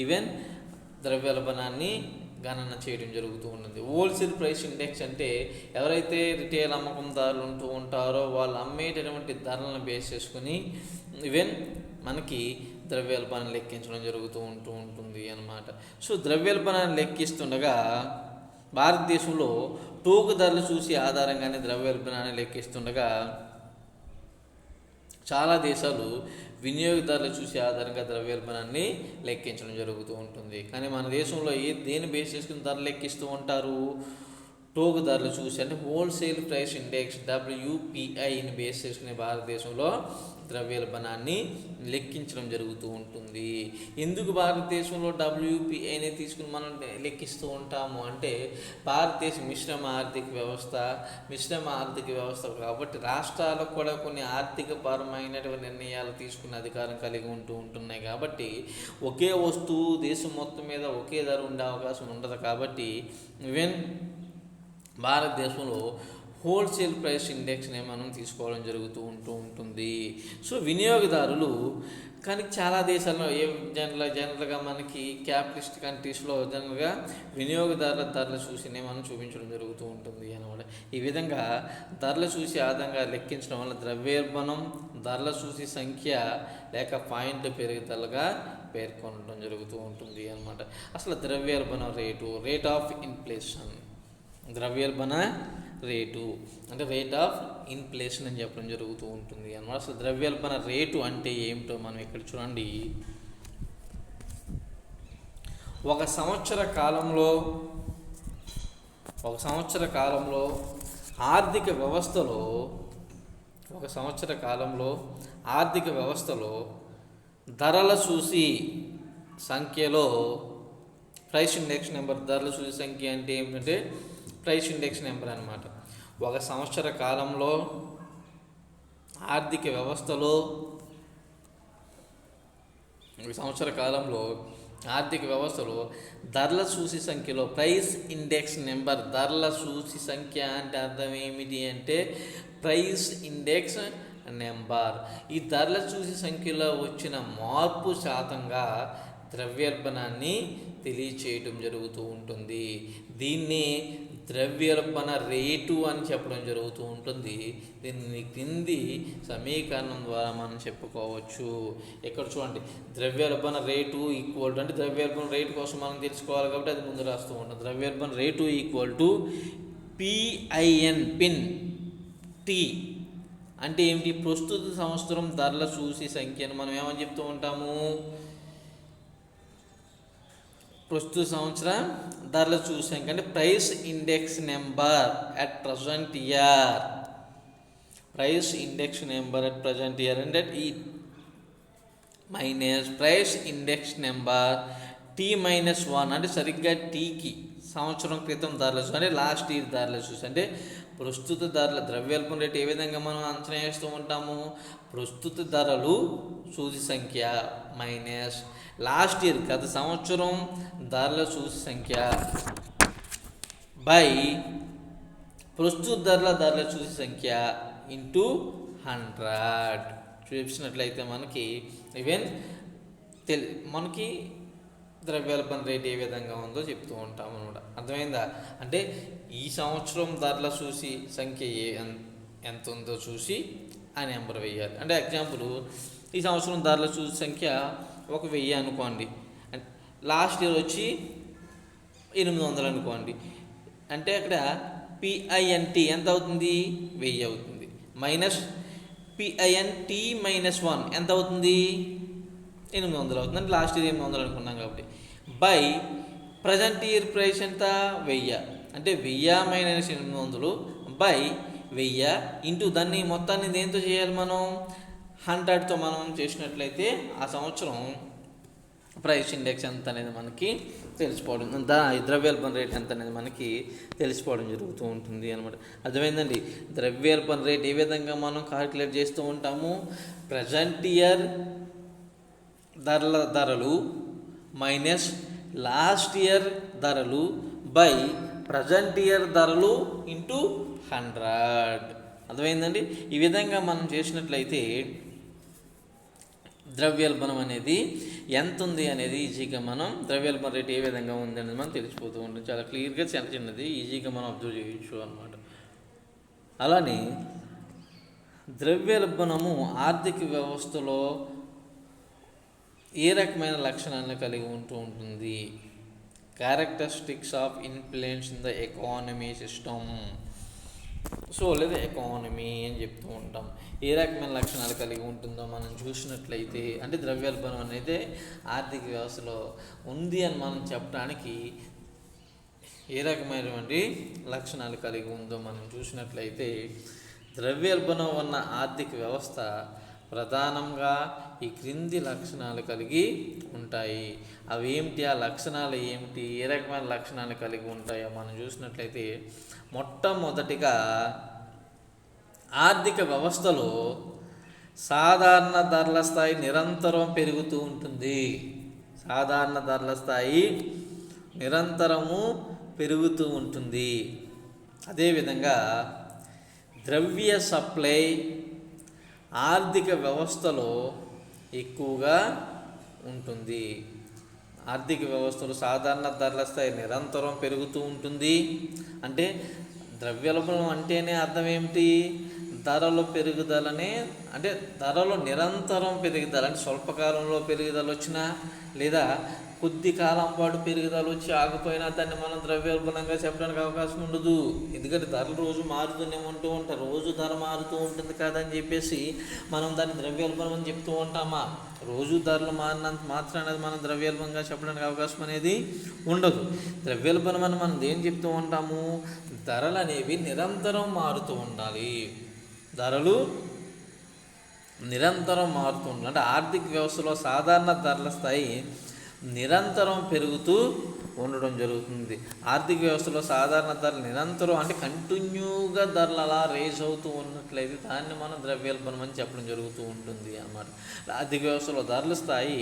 ఈవెన్ ద్రవ్యోల్బణాన్ని గణన చేయడం జరుగుతూ ఉంటుంది. హోల్సేల్ ప్రైస్ ఇండెక్స్ అంటే ఎవరైతే రిటైల్ అమ్మకందారులు ఉంటూ ఉంటారో వాళ్ళు అమ్మేటటువంటి ధరలను బేస్ చేసుకుని ఈవెన్ మనకి ద్రవ్యోల్బణాన్ని లెక్కించడం జరుగుతూ ఉంటుంది అన్నమాట. సో ద్రవ్యోల్బణాన్ని లెక్కిస్తుండగా భారతదేశంలో టోకు ధరలు చూసి ఆధారంగానే ద్రవ్యోల్బణాన్ని లెక్కిస్తుండగా చాలా దేశాలు వినియోగదారులు చూసి ఆధారంగా ద్రవ్యోల్బణాన్ని లెక్కించడం జరుగుతూ ఉంటుంది. కానీ మన దేశంలో దేని బేస్ చేసుకుని ధరలు లెక్కిస్తూ ఉంటారు? టోకు ధరలు చూసి, అంటే హోల్సేల్ ప్రైస్ ఇండెక్స్ WPIని బేస్ చేసుకునే భారతదేశంలో ద్రవ్యోల్బణాన్ని లెక్కించడం జరుగుతూ ఉంటుంది. ఎందుకు భారతదేశంలో WPIని తీసుకుని మనం లెక్కిస్తూ ఉంటాము అంటే భారతదేశం మిశ్రమ ఆర్థిక వ్యవస్థ కాబట్టి రాష్ట్రాలకు కూడా కొన్ని ఆర్థిక పరమైనటువంటి నిర్ణయాలు తీసుకునే అధికారం కలిగి ఉంటున్నాయి. కాబట్టి ఒకే వస్తువు దేశం మొత్తం మీద ఒకే ధర ఉండే అవకాశం ఉండదు. కాబట్టి ఈవెన్ భారతదేశంలో హోల్సేల్ ప్రైస్ ఇండెక్స్ని మనం తీసుకోవడం ఉంటుంది. సో వినియోగదారులు కానీ చాలా దేశాల్లో జనరల్గా మనకి క్యాపిటలిస్ట్ కంట్రీస్లో జనరల్గా వినియోగదారుల ధరలు చూసినే మనం చూపించడం జరుగుతూ ఉంటుంది అనమాట. ఈ విధంగా ధరలు చూసి ఆధారంగా లెక్కించడం వల్ల ద్రవ్యోల్బణం ధరల చూసి సంఖ్య లేక పాయింట్ పెరుగుదలగా పేర్కొనడం జరుగుతూ ఉంటుంది అనమాట. అసలు ద్రవ్యోల్బణం రేట్ ఆఫ్ ఇన్ఫ్లేషన్, ద్రవ్యోల్బణ రేటు అంటే రేట్ ఆఫ్ ఇన్ఫ్లేషన్ అని చెప్పడం జరుగుతూ ఉంటుంది అన్నమాట. అసలు ద్రవ్యోల్బణ రేటు అంటే ఏమిటో మనం ఇక్కడ చూడండి. ఒక సంవత్సర కాలంలో ఆర్థిక వ్యవస్థలో ధరల చూసి సంఖ్యలో ప్రైస్ ఇండెక్స్ నెంబర్, ధరల చూసి సంఖ్య అంటే ఏమిటంటే ప్రైస్ ఇండెక్స్ నెంబర్ అనమాట. ఒక సంవత్సర కాలంలో ఆర్థిక వ్యవస్థలో ధరల చూసి సంఖ్యలో ప్రైస్ ఇండెక్స్ నెంబర్, ధరల చూసి సంఖ్య అంటే అర్థం ఏమిటి అంటే ప్రైస్ ఇండెక్స్ నెంబర్. ఈ ధరల చూసి సంఖ్యలో వచ్చిన మార్పు శాతంగా ద్రవ్యోల్బణాన్ని తెలియచేయటం జరుగుతూ ఉంటుంది. దీన్ని ద్రవ్యోల్బణ రేటు అని చెప్పడం జరుగుతూ ఉంటుంది. దీన్ని కింది సమీకరణం ద్వారా మనం చెప్పుకోవచ్చు. ఇక్కడ చూడండి, ద్రవ్యోల్బణ రేటు ఈక్వల్ అంటే ద్రవ్యోల్బణ రేటు కోసం మనం తెలుసుకోవాలి కాబట్టి అది ముందు రాస్తూ ఉంటాం. ద్రవ్యోల్బణ rate equal to P I N pin T అంటే ఏమిటి? ప్రస్తుత సంవత్సరం ధరల చూసి సంఖ్యను మనం ఏమని చెప్తూ ఉంటాము? ప్రస్తుత సంవత్సరం ధరల చూసి సంఖ్య అంటే price index number at present year. Price index number at present year అంటే ఈ minus price index number T-1 అంటే సరిగ్గా టీకి సంవత్సరం క్రితం ధరలు చూసి అంటే లాస్ట్ ఇయర్ ధరలు చూసి అంటే ప్రస్తుత ధరల ద్రవ్యోల్బణ రేటు ఏ విధంగా మనం అంచనా వేస్తూ ఉంటాము? ప్రస్తుత ధరలు సూచి సంఖ్య మైనస్ లాస్ట్ ఇయర్ గత సంవత్సరం ధరల సూచి సంఖ్య బై ప్రస్తుత ధరల సూచి సంఖ్య ఇంటూ 100 చూపించినట్లయితే మనకి ద్రవ్యోల్బణ రేట్ ఏ విధంగా ఉందో చెప్తూ ఉంటాం అనమాట. అర్థమైందా? అంటే ఈ సంవత్సరం ధరల చూసి సంఖ్య ఎంత ఉందో చూసి ఆ నెంబర్ వేయాలి. అంటే ఎగ్జాంపుల్, ఈ సంవత్సరం ధరల చూసి సంఖ్య 1000 అనుకోండి, లాస్ట్ ఇయర్ వచ్చి 800 అనుకోండి. అంటే అక్కడ పిఐఎన్టీ ఎంత అవుతుంది? 1000 అవుతుంది. మైనస్ PINT-1 ఎంత అవుతుంది? 800 అవుతుంది. అంటే లాస్ట్ ఇయర్ 800 అనుకున్నాం కాబట్టి బై ప్రజెంట్ ఇయర్ ప్రైస్ ఎంత? 1000 అంటే 1000 మైనస్ 800 బై 1000 ఇంటూ దాన్ని మొత్తాన్ని దేంతో చేయాలి మనం? 100తో మనం చేసినట్లయితే ఆ సంవత్సరం ప్రైస్ ఇండెక్స్ ఎంత అనేది మనకి తెలిసిపోవడం, ద్రవ్యోల్బణ రేట్ ఎంత అనేది మనకి తెలిసిపోవడం జరుగుతూ ఉంటుంది అనమాట. అర్థమైందండి? ద్రవ్యోల్బణ రేట్ ఏ విధంగా మనం కాలిక్యులేట్ చేస్తూ ఉంటాము? ప్రజెంట్ ఇయర్ ధరలు మైనస్ లాస్ట్ ఇయర్ ధరలు బై ప్రజెంట్ ఇయర్ ధరలు ఇంటూ 100. అర్థమైందండి? ఈ విధంగా మనం చేసినట్లయితే ద్రవ్యోల్బణం అనేది ఎంత ఉంది అనేది ఈజీగా మనం ద్రవ్యోల్బణ రేట్ ఏ విధంగా ఉంది అనేది మనం తెలిసిపోతూ ఉంటుంది. చాలా క్లియర్గా చిన్నది ఈజీగా మనం అబ్జర్వ్ చేయొచ్చు అనమాట. అలానే ద్రవ్యోల్బణము ఆర్థిక వ్యవస్థలో ఏ రకమైన లక్షణాలను కలిగి ఉంటుంది? Characteristics of influence in the economy system. లేదా ఎకానమీ అని చెప్తూ ఉంటాం. ఏ రకమైన లక్షణాలు కలిగి ఉంటుందో మనం చూసినట్లయితే అంటే ద్రవ్యోల్బణం అనేది ఆర్థిక వ్యవస్థలో ఉంది అని మనం చెప్పడానికి ఏ రకమైనటువంటి లక్షణాలు కలిగి ఉందో మనం చూసినట్లయితే ద్రవ్యోల్బణం ఉన్న ఆర్థిక వ్యవస్థ ప్రధానంగా ఈ క్రింది లక్షణాలు కలిగి ఉంటాయి. అవి ఏమిటి? ఆ లక్షణాలు ఏమిటి? ఏ రకమైన లక్షణాలు కలిగి ఉంటాయో మనం చూసినట్లయితే మొట్టమొదటిగా ఆర్థిక వ్యవస్థలో సాధారణ ధరల స్థాయి నిరంతరం పెరుగుతూ ఉంటుంది. సాధారణ ధరల స్థాయి నిరంతరము పెరుగుతూ ఉంటుంది. అదేవిధంగా ద్రవ్య సప్లై ఆర్థిక వ్యవస్థలో ఎక్కువగా ఉంటుంది. ఆర్థిక వ్యవస్థలో సాధారణ ధరల స్థాయి నిరంతరం పెరుగుతూ ఉంటుంది. అంటే ద్రవ్యోల్బణం అంటేనే అర్థం ఏమిటి? ధరల పెరుగుదలనే, అంటే ధరలో నిరంతరం పెరుగుదల, అంటే స్వల్పకాలంలో పెరుగుదల వచ్చినా లేదా కొద్ది కాలం పాటు పెరుగుదల వచ్చి ఆగిపోయినా దాన్ని మనం ద్రవ్యోల్బణంగా చెప్పడానికి అవకాశం ఉండదు. ఎందుకంటే ధరలు రోజు మారుతూనే ఉంటూ ఉంటారు, రోజు ధర మారుతూ ఉంటుంది కాదని చెప్పేసి మనం దాన్ని ద్రవ్యోల్బణం అని చెప్తూ ఉంటామా? రోజు ధరలు మారినంత మాత్రాన మనం ద్రవ్యోల్బణంగా చెప్పడానికి అవకాశం అనేది ఉండదు. ద్రవ్యోల్బణం అని మనం ఏం చెప్తూ ఉంటాము? ధరలు అనేవి నిరంతరం మారుతూ ఉండాలి. ధరలు నిరంతరం మారుతూ ఉండాలి. అంటే ఆర్థిక వ్యవస్థలో సాధారణ ధరల స్థాయి నిరంతరం పెరుగుతూ ఉండడం జరుగుతుంది. ఆర్థిక వ్యవస్థలో సాధారణ ధరలు నిరంతరం, అంటే కంటిన్యూగా ధరలు అలా రేజ్ అవుతూ ఉన్నట్లయితే దాన్ని మనం ద్రవ్యోల్బణం అని చెప్పడం జరుగుతూ ఉంటుంది అన్నమాట. ఆర్థిక వ్యవస్థలో ధరల స్థాయి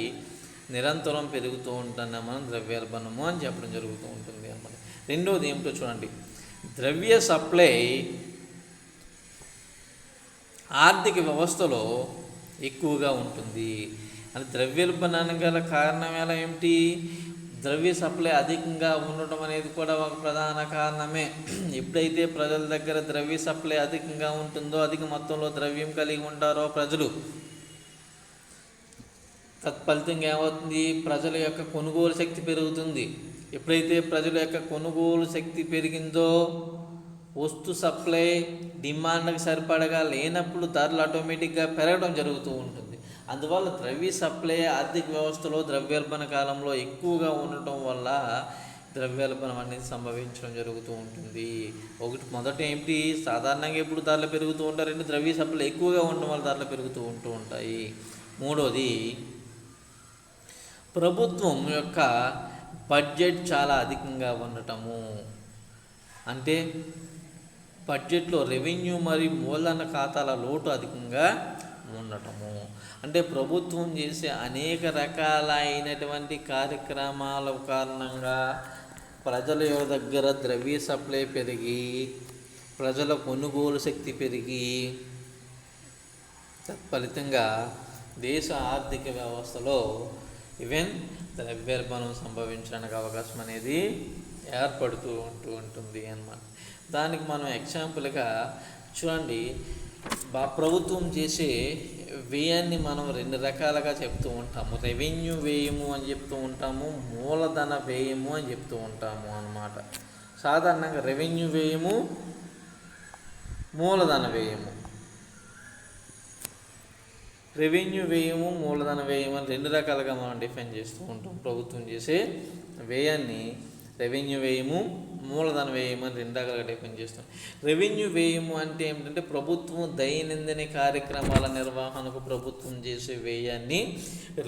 నిరంతరం పెరుగుతూ ఉంటుందని మనం ద్రవ్యోల్బణము అని చెప్పడం జరుగుతూ ఉంటుంది అన్నమాట. రెండవది ఏమిటో చూడండి, ద్రవ్య సప్లై ఆర్థిక వ్యవస్థలో ఎక్కువగా ఉంటుంది. అంటే ద్రవ్యోల్బణానికి గల కారణం ఎలా ఏమిటి? ద్రవ్య సప్లై అధికంగా ఉండటం అనేది కూడా ఒక ప్రధాన కారణమే. ఎప్పుడైతే ప్రజల దగ్గర ద్రవ్య సప్లై అధికంగా ఉంటుందో, అధిక మొత్తంలో ద్రవ్యం కలిగి ఉంటారో ప్రజలు, తత్ఫలితంగా ఏమవుతుంది? ప్రజల యొక్క కొనుగోలు శక్తి పెరుగుతుంది. ఎప్పుడైతే ప్రజల యొక్క కొనుగోలు శక్తి పెరిగిందో, వస్తు సప్లై డిమాండ్కి సరిపడగా లేనప్పుడు ధరలు ఆటోమేటిక్గా పెరగడం జరుగుతూ ఉంటుంది. అందువల్ల ద్రవ్య సప్లై ఆర్థిక వ్యవస్థలో ద్రవ్యోల్బణ కాలంలో ఎక్కువగా ఉండటం వల్ల ద్రవ్యోల్బణం అనేది సంభవించడం జరుగుతూ ఉంటుంది. మొదట ఏమిటి? సాధారణంగా ఎప్పుడు ధరలు పెరుగుతూ ఉంటారు. రెండు, ద్రవ్య సప్లై ఎక్కువగా ఉండడం వల్ల ధరలు పెరుగుతూ ఉంటాయి. మూడోది, ప్రభుత్వం యొక్క బడ్జెట్ చాలా అధికంగా ఉండటము. అంటే బడ్జెట్లో రెవెన్యూ మరియు మూలధన ఖాతాల లోటు అధికంగా ఉండటము. అంటే ప్రభుత్వం చేసే అనేక రకాలైనటువంటి కార్యక్రమాల కారణంగా ప్రజల దగ్గర ద్రవ్య సప్లై పెరిగి, ప్రజల కొనుగోలు శక్తి పెరిగి, తత్ఫలితంగా దేశ ఆర్థిక వ్యవస్థలో ఈవెన్ ద్రవ్యోల్బణం సంభవించడానికి అవకాశం అనేది ఏర్పడుతూ ఉంటుంది అన్నమాట. దానికి మనం ఎగ్జాంపుల్గా చూడండి, ప్రభుత్వం చేసే వ్యయాన్ని మనం రెండు రకాలుగా చెప్తూ ఉంటాము. రెవెన్యూ వ్యయము అని చెప్తూ ఉంటాము, మూలధన వ్యయము అని చెప్తూ ఉంటాము అన్నమాట. సాధారణంగా రెవెన్యూ వ్యయము, మూలధన వ్యయము, రెవెన్యూ వ్యయము, మూలధన వ్యయం అని రెండు రకాలుగా మనం డిఫైన్ చేస్తూ ఉంటాం. ప్రభుత్వం చేసే వ్యయాన్ని రెవెన్యూ వ్యయము, మూలధన వ్యయం అని రెండు రకాలుగా డిఫైన్ చేస్తాం. రెవెన్యూ వ్యయము అంటే ఏమిటంటే ప్రభుత్వం దైనందిన కార్యక్రమాల నిర్వహణకు ప్రభుత్వం చేసే వ్యయాన్ని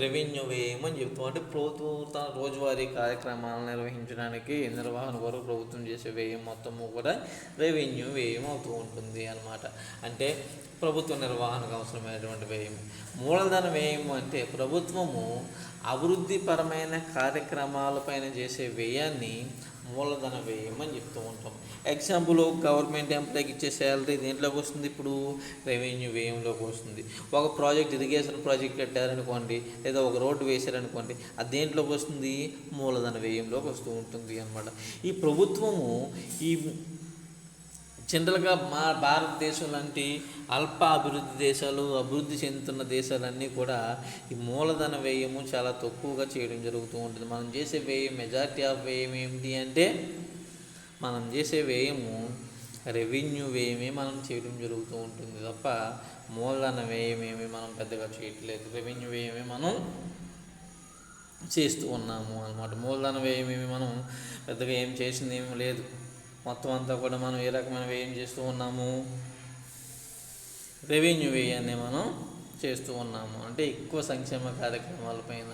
రెవెన్యూ వ్యయం అని చెప్తాం. అంటే ప్రభుత్వం తన రోజువారీ కార్యక్రమాలను నిర్వహించడానికి, నిర్వహణ కొరకు ప్రభుత్వం చేసే వ్యయం మొత్తము కూడా రెవెన్యూ వ్యయం అవుతూ ఉంటుంది అన్నమాట. అంటే ప్రభుత్వ నిర్వహణకు అవసరమైనటువంటి వ్యయము. మూలధన వ్యయము అంటే ప్రభుత్వము అభివృద్ధిపరమైన కార్యక్రమాలపైన చేసే వ్యయాన్ని మూలధన వ్యయం అని చెప్తూ ఉంటాం. ఎగ్జాంపుల్, గవర్నమెంట్ ఎంప్లాయ్కి ఇచ్చే శాలరీ దేంట్లోకి వస్తుంది? ఇప్పుడు రెవెన్యూ వ్యయంలోకి వస్తుంది. ఒక ప్రాజెక్ట్, ఇరిగేషన్ ప్రాజెక్ట్ కట్టారనుకోండి, లేదా ఒక రోడ్డు వేసారనుకోండి, అది దేంట్లోకి వస్తుంది? మూలధన వ్యయంలోకి వస్తూ ఉంటుంది అన్నమాట. ఈ ప్రభుత్వము ఈ జనరల్గా మా భారతదేశం లాంటి అల్ప అభివృద్ధి దేశాలు, అభివృద్ధి చెందుతున్న దేశాలన్నీ కూడా ఈ మూలధన వ్యయము చాలా తక్కువగా చేయడం జరుగుతూ ఉంటుంది. మనం చేసే వ్యయం, మెజారిటీ ఆఫ్ వ్యయం ఏమిటి అంటే మనం చేసే వ్యయము రెవెన్యూ వ్యయమే మనం చేయడం జరుగుతూ ఉంటుంది తప్ప మూలధన వ్యయమేమి మనం పెద్దగా చేయట్లేదు. రెవెన్యూ వ్యయమే మనం చేస్తూ ఉన్నాము అన్నమాట. మూలధన వ్యయమేమి మనం పెద్దగా ఏం చేసింది ఏమీ లేదు. మొత్తం అంతా కూడా మనం ఏ రకమైన వ్యయం చేస్తూ ఉన్నాము? రెవెన్యూ వ్యయాన్ని మనం చేస్తూ ఉన్నాము. అంటే ఎక్కువ సంక్షేమ కార్యక్రమాలపైన,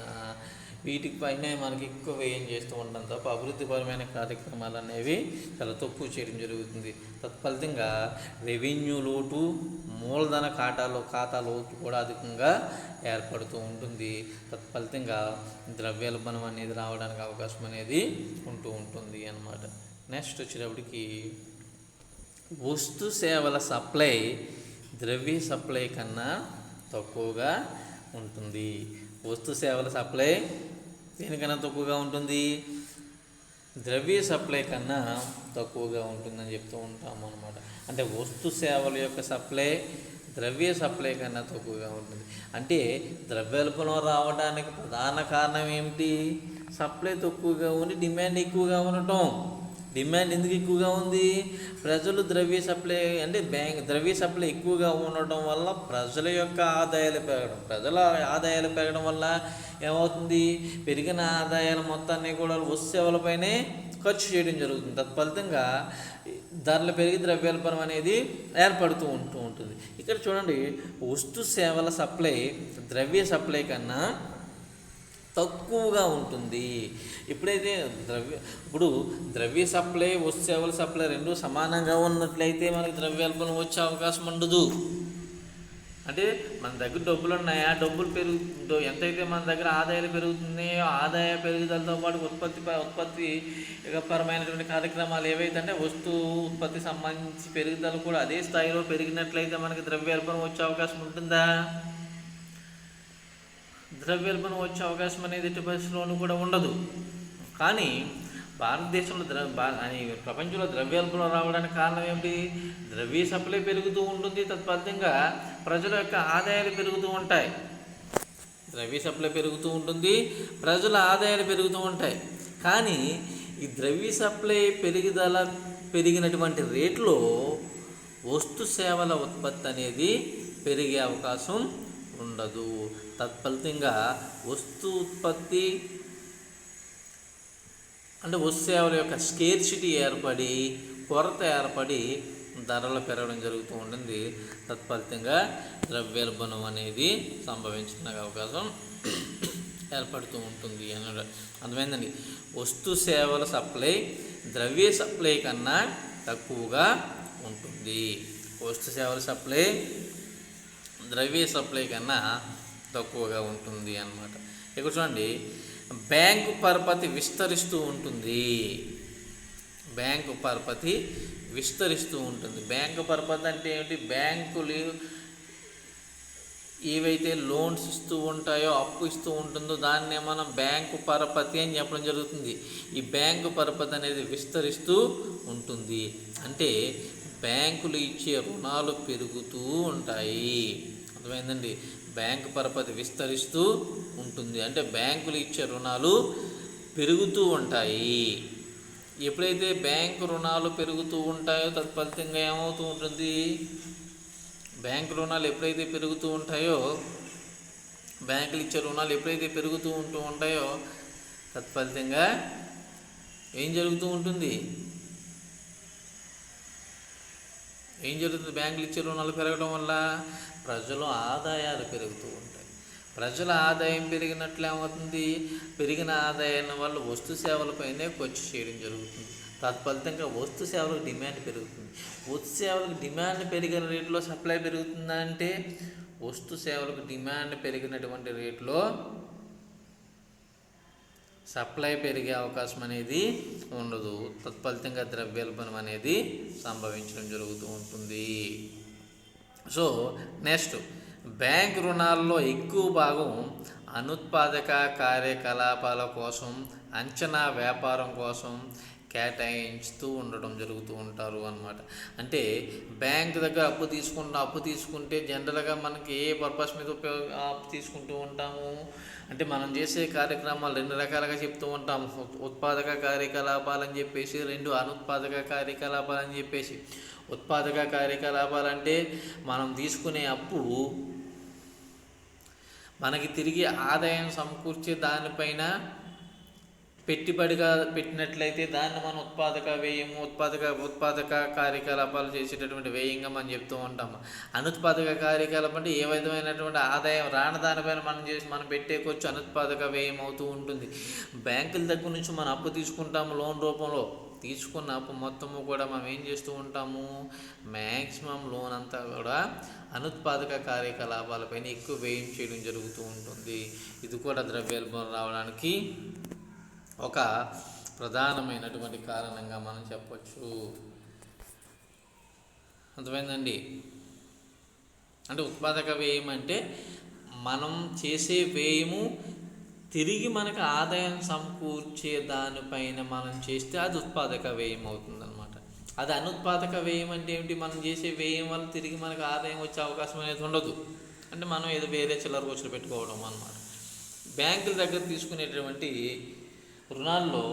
వీటికి పైన మనకి ఎక్కువ వ్యయం చేస్తూ ఉంటాం తప్ప అభివృద్ధిపరమైన కార్యక్రమాలు అనేవి చాలా తక్కువ చేయడం జరుగుతుంది. తత్ఫలితంగా రెవెన్యూ లోటు, మూలధన ఖాతా లోటు కూడా అధికంగా ఏర్పడుతూ ఉంటుంది. తత్ఫలితంగా ద్రవ్యోల్బణం అనేది రావడానికి అవకాశం అనేది ఉంటూ ఉంటుంది అన్నమాట. నెక్స్ట్ వచ్చేటప్పటికి వస్తు సేవల సప్లై ద్రవ్య సప్లై కన్నా తక్కువగా ఉంటుంది. వస్తు సేవల సప్లై దేనికన్నా తక్కువగా ఉంటుంది? ద్రవ్య సప్లై కన్నా తక్కువగా ఉంటుందని చెప్తూ ఉంటాము అనమాట. అంటే వస్తు సేవల యొక్క సప్లై ద్రవ్య సప్లై కన్నా తక్కువగా ఉంటుంది. అంటే ద్రవ్యోల్బణం రావడానికి ప్రధాన కారణం ఏమిటి? సప్లై తక్కువగా ఉండి డిమాండ్ ఎక్కువగా ఉండటం. డిమాండ్ ఎందుకు ఎక్కువగా ఉంది? ప్రజలు ద్రవ్య సప్లై అంటే ద్రవ్య సప్లై ఎక్కువగా ఉండటం వల్ల ప్రజల యొక్క ఆదాయాలు పెరగడం. ప్రజల ఆదాయాలు పెరగడం వల్ల ఏమవుతుంది? పెరిగిన ఆదాయాల మొత్తాన్ని కూడా వస్తు సేవలపైనే ఖర్చు చేయడం జరుగుతుంది. తత్ఫలితంగా ధరలు పెరిగి ద్రవ్యోల్బణం అనేది ఏర్పడుతూ ఉంటుంది. ఇక్కడ చూడండి, వస్తు సేవల సప్లై ద్రవ్య సప్లై కన్నా తక్కువగా ఉంటుంది. ఎప్పుడైతే ఇప్పుడు ద్రవ్య సప్లై వస్తు సేవల సప్లై రెండు సమానంగా ఉన్నట్లయితే మనకి ద్రవ్యోల్బణం వచ్చే అవకాశం ఉండదు. అంటే మన దగ్గర డబ్బులు ఉన్నాయా, డబ్బులు ఎంతైతే మన దగ్గర ఆదాయాలు పెరుగుతున్నాయో ఆదాయ పెరుగుదలతో పాటు ఉత్పత్తి పరమైనటువంటి కార్యక్రమాలు ఏవైతే అంటే వస్తువు ఉత్పత్తి సంబంధించి పెరుగుదల కూడా అదే స్థాయిలో పెరిగినట్లయితే మనకి ద్రవ్యోల్బణం వచ్చే అవకాశం ఉంటుందా? ద్రవ్యోల్బణం వచ్చే అవకాశం అనేది ఎట్టి పరిస్థితుల్లోనూ కూడా ఉండదు. కానీ భారతదేశంలో ప్రపంచంలో ద్రవ్యోల్బణం రావడానికి కారణం ఏమిటి? ద్రవ్య సప్లై పెరుగుతూ ఉంటుంది. తత్ఫలితంగా ప్రజల యొక్క ఆదాయాలు పెరుగుతూ ఉంటాయి. ద్రవ్య సప్లై పెరుగుతూ ఉంటుంది, ప్రజల ఆదాయాలు పెరుగుతూ ఉంటాయి. కానీ ఈ ద్రవ్య సప్లై పెరిగినటువంటి రేట్లో వస్తు సేవల ఉత్పత్తి అనేది పెరిగే అవకాశం ఉండదు. తత్ఫలితంగా వస్తు ఉత్పత్తి అంటే వస్తు సేవల యొక్క స్కేర్సిటీ ఏర్పడి కొరత ఏర్పడి ధరలు పెరగడం జరుగుతూ ఉంటుంది. తత్ఫలితంగా ద్రవ్యోల్బణం అనేది సంభవించడానికి అవకాశం ఏర్పడుతూ ఉంటుంది అన్నమాట. అర్థమైందండి? వస్తు సేవల సప్లై ద్రవ్య సప్లై కన్నా తక్కువగా ఉంటుంది. వస్తు సేవల సప్లై ద్రవ్య సప్లై కన్నా తక్కువగా ఉంటుంది అన్నమాట. ఇక్కడ చూడండి, బ్యాంకు పరపతి విస్తరిస్తూ ఉంటుంది. బ్యాంకు పరపతి విస్తరిస్తూ ఉంటుంది. బ్యాంకు పరపతి అంటే ఏమిటి? బ్యాంకులు ఏవైతే లోన్స్ ఇస్తూ ఉంటాయో, అప్పు ఇస్తూ ఉంటుందో దాన్నే మనం బ్యాంకు పరపతి అని చెప్పడం జరుగుతుంది. ఈ బ్యాంకు పరపతి అనేది విస్తరిస్తూ ఉంటుంది. అంటే బ్యాంకులు ఇచ్చే రుణాలు పెరుగుతూ ఉంటాయి. అర్థమైందండి? బ్యాంకు పరపతి విస్తరిస్తూ ఉంటుంది అంటే బ్యాంకులు ఇచ్చే రుణాలు పెరుగుతూ ఉంటాయి. ఎప్పుడైతే బ్యాంకు రుణాలు పెరుగుతూ ఉంటాయో తత్ఫలితంగా ఏమవుతూ ఉంటుంది? బ్యాంకు రుణాలు ఎప్పుడైతే పెరుగుతూ ఉంటాయో, బ్యాంకులు ఇచ్చే రుణాలు ఎప్పుడైతే పెరుగుతూ ఉంటాయో తత్ఫలితంగా ఏం జరుగుతూ ఉంటుంది? బ్యాంకులు ఇచ్చే రుణాలు పెరగడం వల్ల ప్రజల ఆదాయాలు పెరుగుతూ ఉంటాయి. ప్రజల ఆదాయం పెరిగినట్లు ఏమవుతుంది? పెరిగిన ఆదాయం వల్ల వస్తు సేవలపైనే ఖర్చు చేయడం జరుగుతుంది. తత్ఫలితంగా వస్తు సేవలకు డిమాండ్ పెరుగుతుంది. వస్తు సేవలకు డిమాండ్ పెరిగిన రేట్లో సప్లై పెరుగుతుందా అంటే వస్తు సేవలకు డిమాండ్ పెరిగినటువంటి రేట్లో సప్లై పెరిగే అవకాశం అనేది ఉండదు. తత్ఫలితంగా ద్రవ్యోల్బణం అనేది సంభవించడం జరుగుతూ ఉంటుంది. సో నెక్స్ట్, బ్యాంక్ రుణాల్లో ఎక్కువ భాగం అనుత్పాదక కార్యకలాపాల కోసం, అంచనా వ్యాపారం కోసం కేటాయించుతూ ఉండడం జరుగుతూ ఉంటారు అన్నమాట. అంటే బ్యాంక్ దగ్గర అప్పు తీసుకుంటే జనరల్గా మనకి ఏ పర్పస్ మీద అప్పు తీసుకుంటూ ఉంటాము అంటే మనం చేసే కార్యక్రమాలు రెండు రకాలుగా చెప్తూ ఉంటాము. ఉత్పాదక కార్యకలాపాలని చెప్పేసి, రెండు అనుత్పాదక కార్యకలాపాలని చెప్పేసి. ఉత్పాదక కార్యకలాపాలంటే మనం తీసుకునే అప్పు మనకి తిరిగి ఆదాయం సమకూర్చే దానిపైన పెట్టుబడిగా పెట్టినట్లయితే దాన్ని మనం ఉత్పాదక వ్యయము, ఉత్పాదక కార్యకలాపాలు చేసేటటువంటి వ్యయంగా మనం చెప్తూ ఉంటాము. అనుత్పాదక కార్యకలాపం అంటే ఏ విధమైనటువంటి ఆదాయం రాని దానిపైన మనం పెట్టే ఖర్చు అనుత్పాదక వ్యయం అవుతూ ఉంటుంది. బ్యాంకుల దగ్గర నుంచి మనం అప్పు తీసుకుంటాము, లోన్ రూపంలో తీసుకున్న అప్పు మొత్తము కూడా మనం ఏం చేస్తూ ఉంటాము? మ్యాక్సిమం లోన్ అంతా కూడా అనుత్పాదక కార్యకలాపాలపైన ఎక్కువ వ్యయం చేయడం జరుగుతూ ఉంటుంది. ఇది కూడా ద్రవ్యోల్బణం రావడానికి ఒక ప్రధానమైనటువంటి కారణంగా మనం చెప్పచ్చు. అర్థమైందండి. అంటే ఉత్పాదక వ్యయం అంటే మనం చేసే వ్యయము తిరిగి మనకు ఆదాయం సమకూర్చే దానిపైన మనం చేస్తే అది ఉత్పాదక వ్యయం అవుతుందన్నమాట. అది అనుత్పాదక వ్యయం అంటే ఏమిటి? మనం చేసే వ్యయం వల్ల తిరిగి మనకు ఆదాయం వచ్చే అవకాశం అనేది ఉండదు. అంటే మనం ఏదో వేరే చిల్లర ఖర్చులు పెట్టుకోవడం అన్నమాట. బ్యాంకుల దగ్గర తీసుకునేటువంటి రుణాల్లో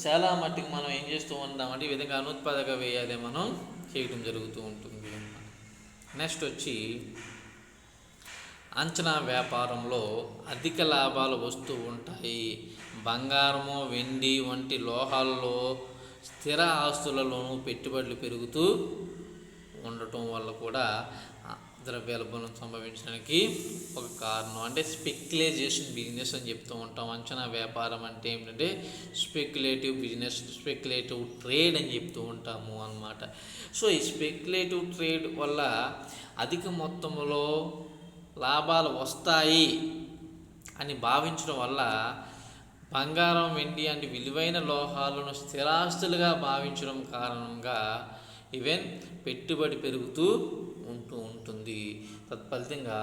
చాలా మట్టుకు మనం ఏం చేస్తూ ఉంటామంటే ఈ విధంగా అనుత్పాదక వ్యయాలే మనం చేయడం జరుగుతూ ఉంటుంది అన్నమాట. నెక్స్ట్ వచ్చి అంచనా వ్యాపారంలో అధిక లాభాలు వస్తూ ఉంటాయి. బంగారము, వెండి వంటి లోహాల్లో, స్థిర ఆస్తులలోనూ పెట్టుబడులు పెరుగుతూ ఉండటం వల్ల కూడా ద్రవ్యోల్బణం సంభవించడానికి ఒక కారణం. అంటే స్పెక్యులైజేషన్ బిజినెస్ అని చెప్తూ ఉంటాం. అంచనా వ్యాపారం అంటే ఏమిటంటే స్పెక్యులేటివ్ బిజినెస్, స్పెక్యులేటివ్ ట్రేడ్ అని చెప్తూ ఉంటాము అన్నమాట. సో ఈ స్పెక్యులేటివ్ ట్రేడ్ వల్ల అధిక మొత్తంలో లాభాలు వస్తాయి అని భావించడం వల్ల బంగారం, వెండి అంటే విలువైన లోహాలను స్థిరాస్తులుగా భావించడం కారణంగా ఈవెన్ పెట్టుబడి పెరుగుతూ ఉంటుంది. తత్ఫలితంగా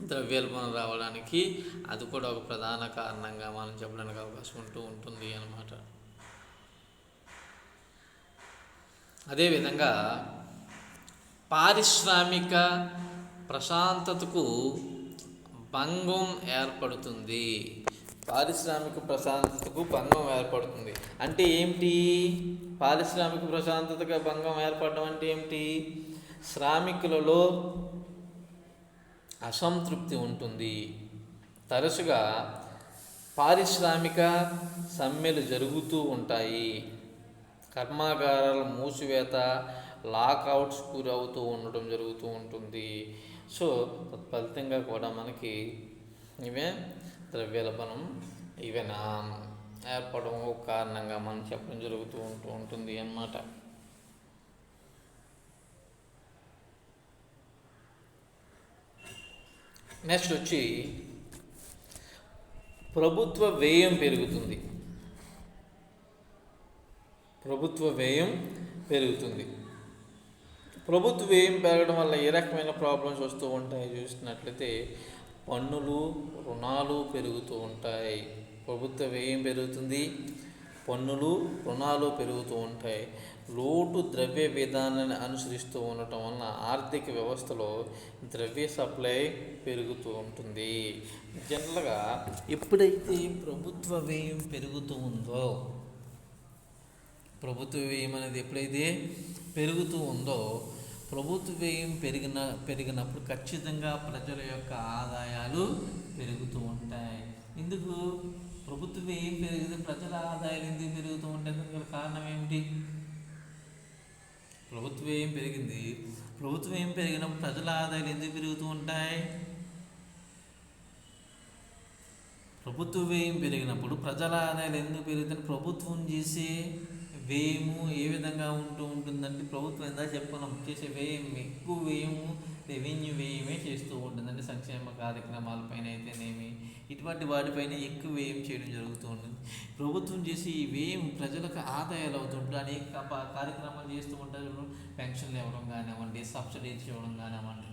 ద్రవ్యోల్బణం రావడానికి అది కూడా ఒక ప్రధాన కారణంగా మనం చెప్పడానికి అవకాశం ఉంటుంది అన్నమాట. అదేవిధంగా పారిశ్రామిక ప్రశాంతతకు భంగం ఏర్పడుతుంది. పారిశ్రామిక ప్రశాంతతకు భంగం ఏర్పడుతుంది అంటే ఏమిటి? పారిశ్రామిక ప్రశాంతతకు భంగం ఏర్పడడం అంటే ఏమిటి? శ్రామికులలో అసంతృప్తి ఉంటుంది. తరచుగా పారిశ్రామిక సమ్మెలు జరుగుతూ ఉంటాయి. కర్మాగారాల మూసివేత, లాకౌట్స్ గురవుతూ ఉండడం జరుగుతూ ఉంటుంది. సో ఫలితంగా కూడా మనకి ఇవే ద్రవ్యోల్బణం ఈవెన్ ఏర్పడడం కారణంగా మనం చెప్పడం జరుగుతూ ఉంటుంది అన్నమాట. నెక్స్ట్ వచ్చి ప్రభుత్వ వ్యయం పెరుగుతుంది. ప్రభుత్వ వ్యయం పెరుగుతుంది పెరగడం వల్ల ఏ రకమైన ప్రాబ్లమ్స్ వస్తూ ఉంటాయి చూసినట్లయితే పన్నులు, రుణాలు పెరుగుతూ ఉంటాయి. ప్రభుత్వ వ్యయం పెరుగుతుంది, పన్నులు, రుణాలు పెరుగుతూ ఉంటాయి. లోటు ద్రవ్య విధానాన్ని అనుసరిస్తూ ఉండటం వలన ఆర్థిక వ్యవస్థలో ద్రవ్య సప్లై పెరుగుతూ ఉంటుంది. జనరల్గా ఎప్పుడైతే ప్రభుత్వ వ్యయం పెరుగుతూ ఉందో, ప్రభుత్వ వ్యయం అనేది ఎప్పుడైతే పెరుగుతూ ఉందో, ప్రభుత్వ వ్యయం పెరిగినప్పుడు ఖచ్చితంగా ప్రజల యొక్క ఆదాయాలు పెరుగుతూ ఉంటాయి. ఎందుకు ప్రభుత్వ వ్యయం పెరిగితే ప్రజల ఆదాయాలు ఎందుకు పెరుగుతూ ఉంటాయి? దానికి కారణం ఏమిటి? ప్రభుత్వ వ్యయం పెరిగింది, ప్రభుత్వ వ్యయం పెరిగినప్పుడు ప్రజల ఆదాయాలు ఎందుకు పెరుగుతూ ఉంటాయి? ప్రభుత్వ వ్యయం పెరిగినప్పుడు ప్రజల ఆదాయాలు ఎందుకు పెరుగుతాయి? ప్రభుత్వం చేసే వ్యయము ఏ విధంగా ఉంటుందంటే, ప్రభుత్వం ఎంత చెప్పుకున్నాం, చేసే వ్యయం ఎక్కువ వ్యయము రెవెన్యూ వ్యయమే చేస్తూ ఉంటుందంటే సంక్షేమ కార్యక్రమాలపైన అయితేనేమి ఇటువంటి వాటిపైన ఎక్కువ వ్యయం చేయడం జరుగుతూ ఉంటుంది. ప్రభుత్వం చేసి ఈ వ్యయం ప్రజలకు ఆదాయాలు అవుతుంటారు, అనేక కార్యక్రమాలు చేస్తూ ఉంటారు. పెన్షన్లు ఇవ్వడం కానివ్వండి, సబ్సిడీస్ ఇవ్వడం కానివ్వండి,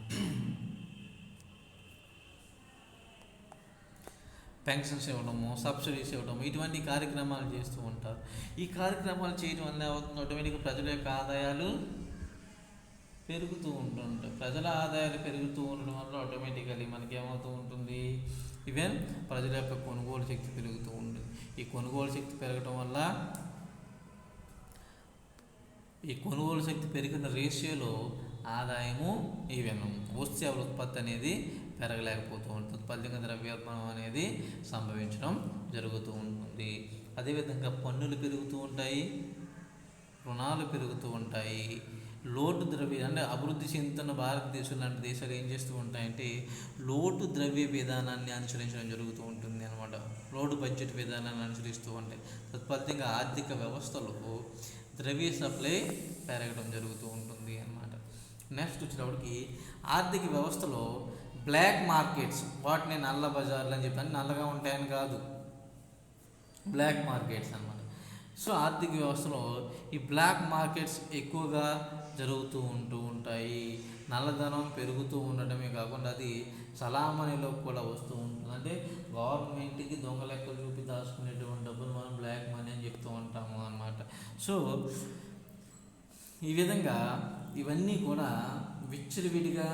పెన్షన్స్ ఇవ్వడము, సబ్సిడీస్ ఇవ్వడము, ఇటువంటి కార్యక్రమాలు చేస్తూ ఉంటారు. ఈ కార్యక్రమాలు చేయడం వల్ల ఆటోమేటిక్గా ప్రజల యొక్క ఆదాయాలు పెరుగుతూ ఉంటుంటాయి. ప్రజల ఆదాయాలు పెరుగుతూ ఉండడం వల్ల ఆటోమేటికలీ మనకి ఏమవుతూ ఉంటుంది? ఈవెన్ ప్రజల యొక్క కొనుగోలు శక్తి పెరుగుతూ ఉంటుంది. ఈ కొనుగోలు శక్తి పెరగడం వల్ల ఈ కొనుగోలు శక్తి పెరిగిన రేషియోలో ఆదాయము ఈవెన్ వస్తువుల ఉత్పత్తి అనేది పెరగలేకపోతూ ఉంటుంది. ఫలితంగా ద్రవ్యోల్బణం అనేది సంభవించడం జరుగుతూ ఉంటుంది. అదేవిధంగా పన్నులు పెరుగుతూ ఉంటాయి, రుణాలు పెరుగుతూ ఉంటాయి. లోటు ద్రవ్య అంటే అభివృద్ధి చెందుతున్న భారతదేశం లాంటి దేశాలు ఏం చేస్తూ ఉంటాయంటే లోటు ద్రవ్య విధానాన్ని అనుసరించడం జరుగుతూ ఉంటుంది అనమాట. లోటు బడ్జెట్ విధానాన్ని అనుసరిస్తూ ఉంటాయి. తత్ఫలితంగా ఆర్థిక వ్యవస్థలో ద్రవ్య సప్లై పెరగడం జరుగుతూ ఉంటుంది అన్నమాట. నెక్స్ట్ వచ్చేటప్పటికి ఆర్థిక వ్యవస్థలో బ్లాక్ మార్కెట్స్, వాటిని నల్ల బజార్లు అని చెప్పి, నల్లగా ఉంటాయని కాదు, బ్లాక్ మార్కెట్స్ అన్నమాట. సో ఆర్థిక వ్యవస్థలో ఈ బ్లాక్ మార్కెట్స్ ఎక్కువగా జరుగుతూ ఉంటాయి. నల్లధనం పెరుగుతూ ఉండటమే కాకుండా అది చలామణిలో కూడా వస్తూ ఉంటుంది. అంటే గవర్నమెంట్కి దొంగ లెక్కలు చూపి దాచుకునేటువంటి డబ్బులు మనం బ్లాక్ మనీ అని చెప్తూ ఉంటాము అన్నమాట. సో ఈ విధంగా ఇవన్నీ కూడా విచ్చలవిడిగా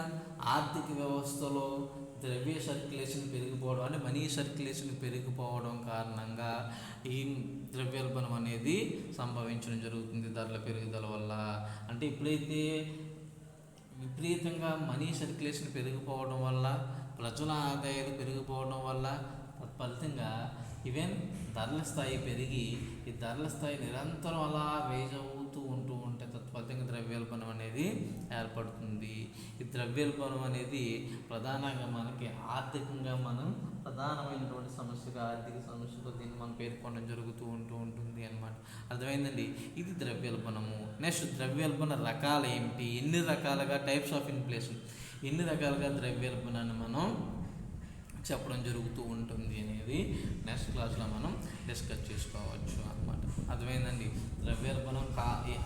ఆర్థిక వ్యవస్థలో ద్రవ్య సర్క్యులేషన్ పెరిగిపోవడం, అంటే మనీ సర్క్యులేషన్ పెరిగిపోవడం కారణంగా ఈ ద్రవ్యోల్బణం అనేది సంభవించడం జరుగుతుంది ధరల పెరుగుదల వల్ల. అంటే ఎప్పుడైతే విపరీతంగా మనీ సర్క్యులేషన్ పెరిగిపోవడం వల్ల, ప్రజల ఆదాయాలు పెరిగిపోవడం వల్ల తత్ఫలితంగా ఈవెన్ ధరల స్థాయి పెరిగి ఈ ధరల స్థాయి నిరంతరం అలా రేజ్ అవుతూ ఉంటే తత్ఫలితంగా ద్రవ్యోల్బణం అనేది ఏర్పడుతుంది. ఈ ద్రవ్యోల్బణం అనేది ప్రధానంగా మనకి ఆర్థికంగా మనం ప్రధానమైనటువంటి సమస్యగా, ఆర్థిక సమస్యగా దీన్ని మనం పేర్కొనడం జరుగుతూ ఉంటుంది అన్నమాట. అర్థమైందండి? ఇది ద్రవ్యోల్బణము. నెక్స్ట్ ద్రవ్యోల్బణ రకాలు ఏమిటి, ఎన్ని రకాలుగా టైప్స్ ఆఫ్ ఇన్ఫ్లేషన్, ఎన్ని రకాలుగా ద్రవ్యోల్బణాన్ని మనం చెప్పడం జరుగుతూ ఉంటుంది అనేది నెక్స్ట్ క్లాస్లో మనం డిస్కస్ చేసుకోవచ్చు అన్నమాట. అర్థమైందండి? ద్రవ్యోల్బణం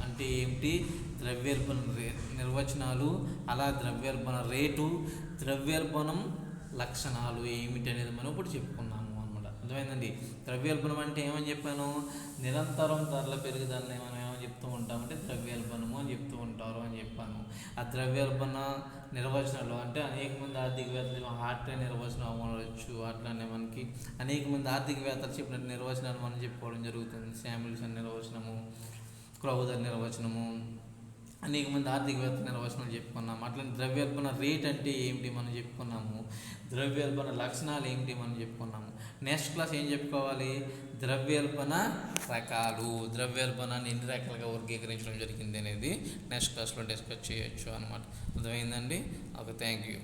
అంటే ఏమిటి, ద్రవ్యోల్బణం నిర్వచనాలు, అలా ద్రవ్యోల్బణ రేటు, ద్రవ్యోల్బణం లక్షణాలు ఏమిటి అనేది మనం ఇప్పుడు చెప్పుకున్నాము అన్నమాట. అర్థమైందండి? ద్రవ్యోల్బణం అంటే ఏమని చెప్పాను, నిరంతరం ధరల పెరుగుదలని మనం ఏమని చెప్తూ ఉంటామంటే ద్రవ్యోల్బణము అని చెప్తూ ఉంటారు అని చెప్పాను. ఆ ద్రవ్యోల్బణ నిర్వచనాలు అంటే అనేక మంది ఆర్థికవేత్తలు హార్ట్ నిర్వచనం అవ్వచ్చు, అట్లానే మనకి అనేక మంది ఆర్థికవేత్తలు చెప్పిన నిర్వచనాలు మనం చెప్పుకోవడం జరుగుతుంది. శామ్యుల్సన్ నిర్వచనము, క్రౌదర్ నిర్వచనము, అనేక మంది ఆర్థికవేత్త నిర్వచనాలు చెప్పుకున్నాము. అట్లనే ద్రవ్యోల్బణ రేట్ అంటే ఏమిటి మనం చెప్పుకున్నాము, ద్రవ్యోల్బణ లక్షణాలు ఏమిటి మనం చెప్పుకున్నాము. నెక్స్ట్ క్లాస్ ఏం చెప్పుకోవాలి, ద్రవ్యోల్బణ రకాలు, ద్రవ్యోల్బణాన్ని ఎన్ని రకాలుగా వర్గీకరించడం జరిగింది అనేది నెక్స్ట్ క్లాస్లో డిస్కస్ చేయొచ్చు అన్నమాట. అర్థమైందండి? Okay, thank you.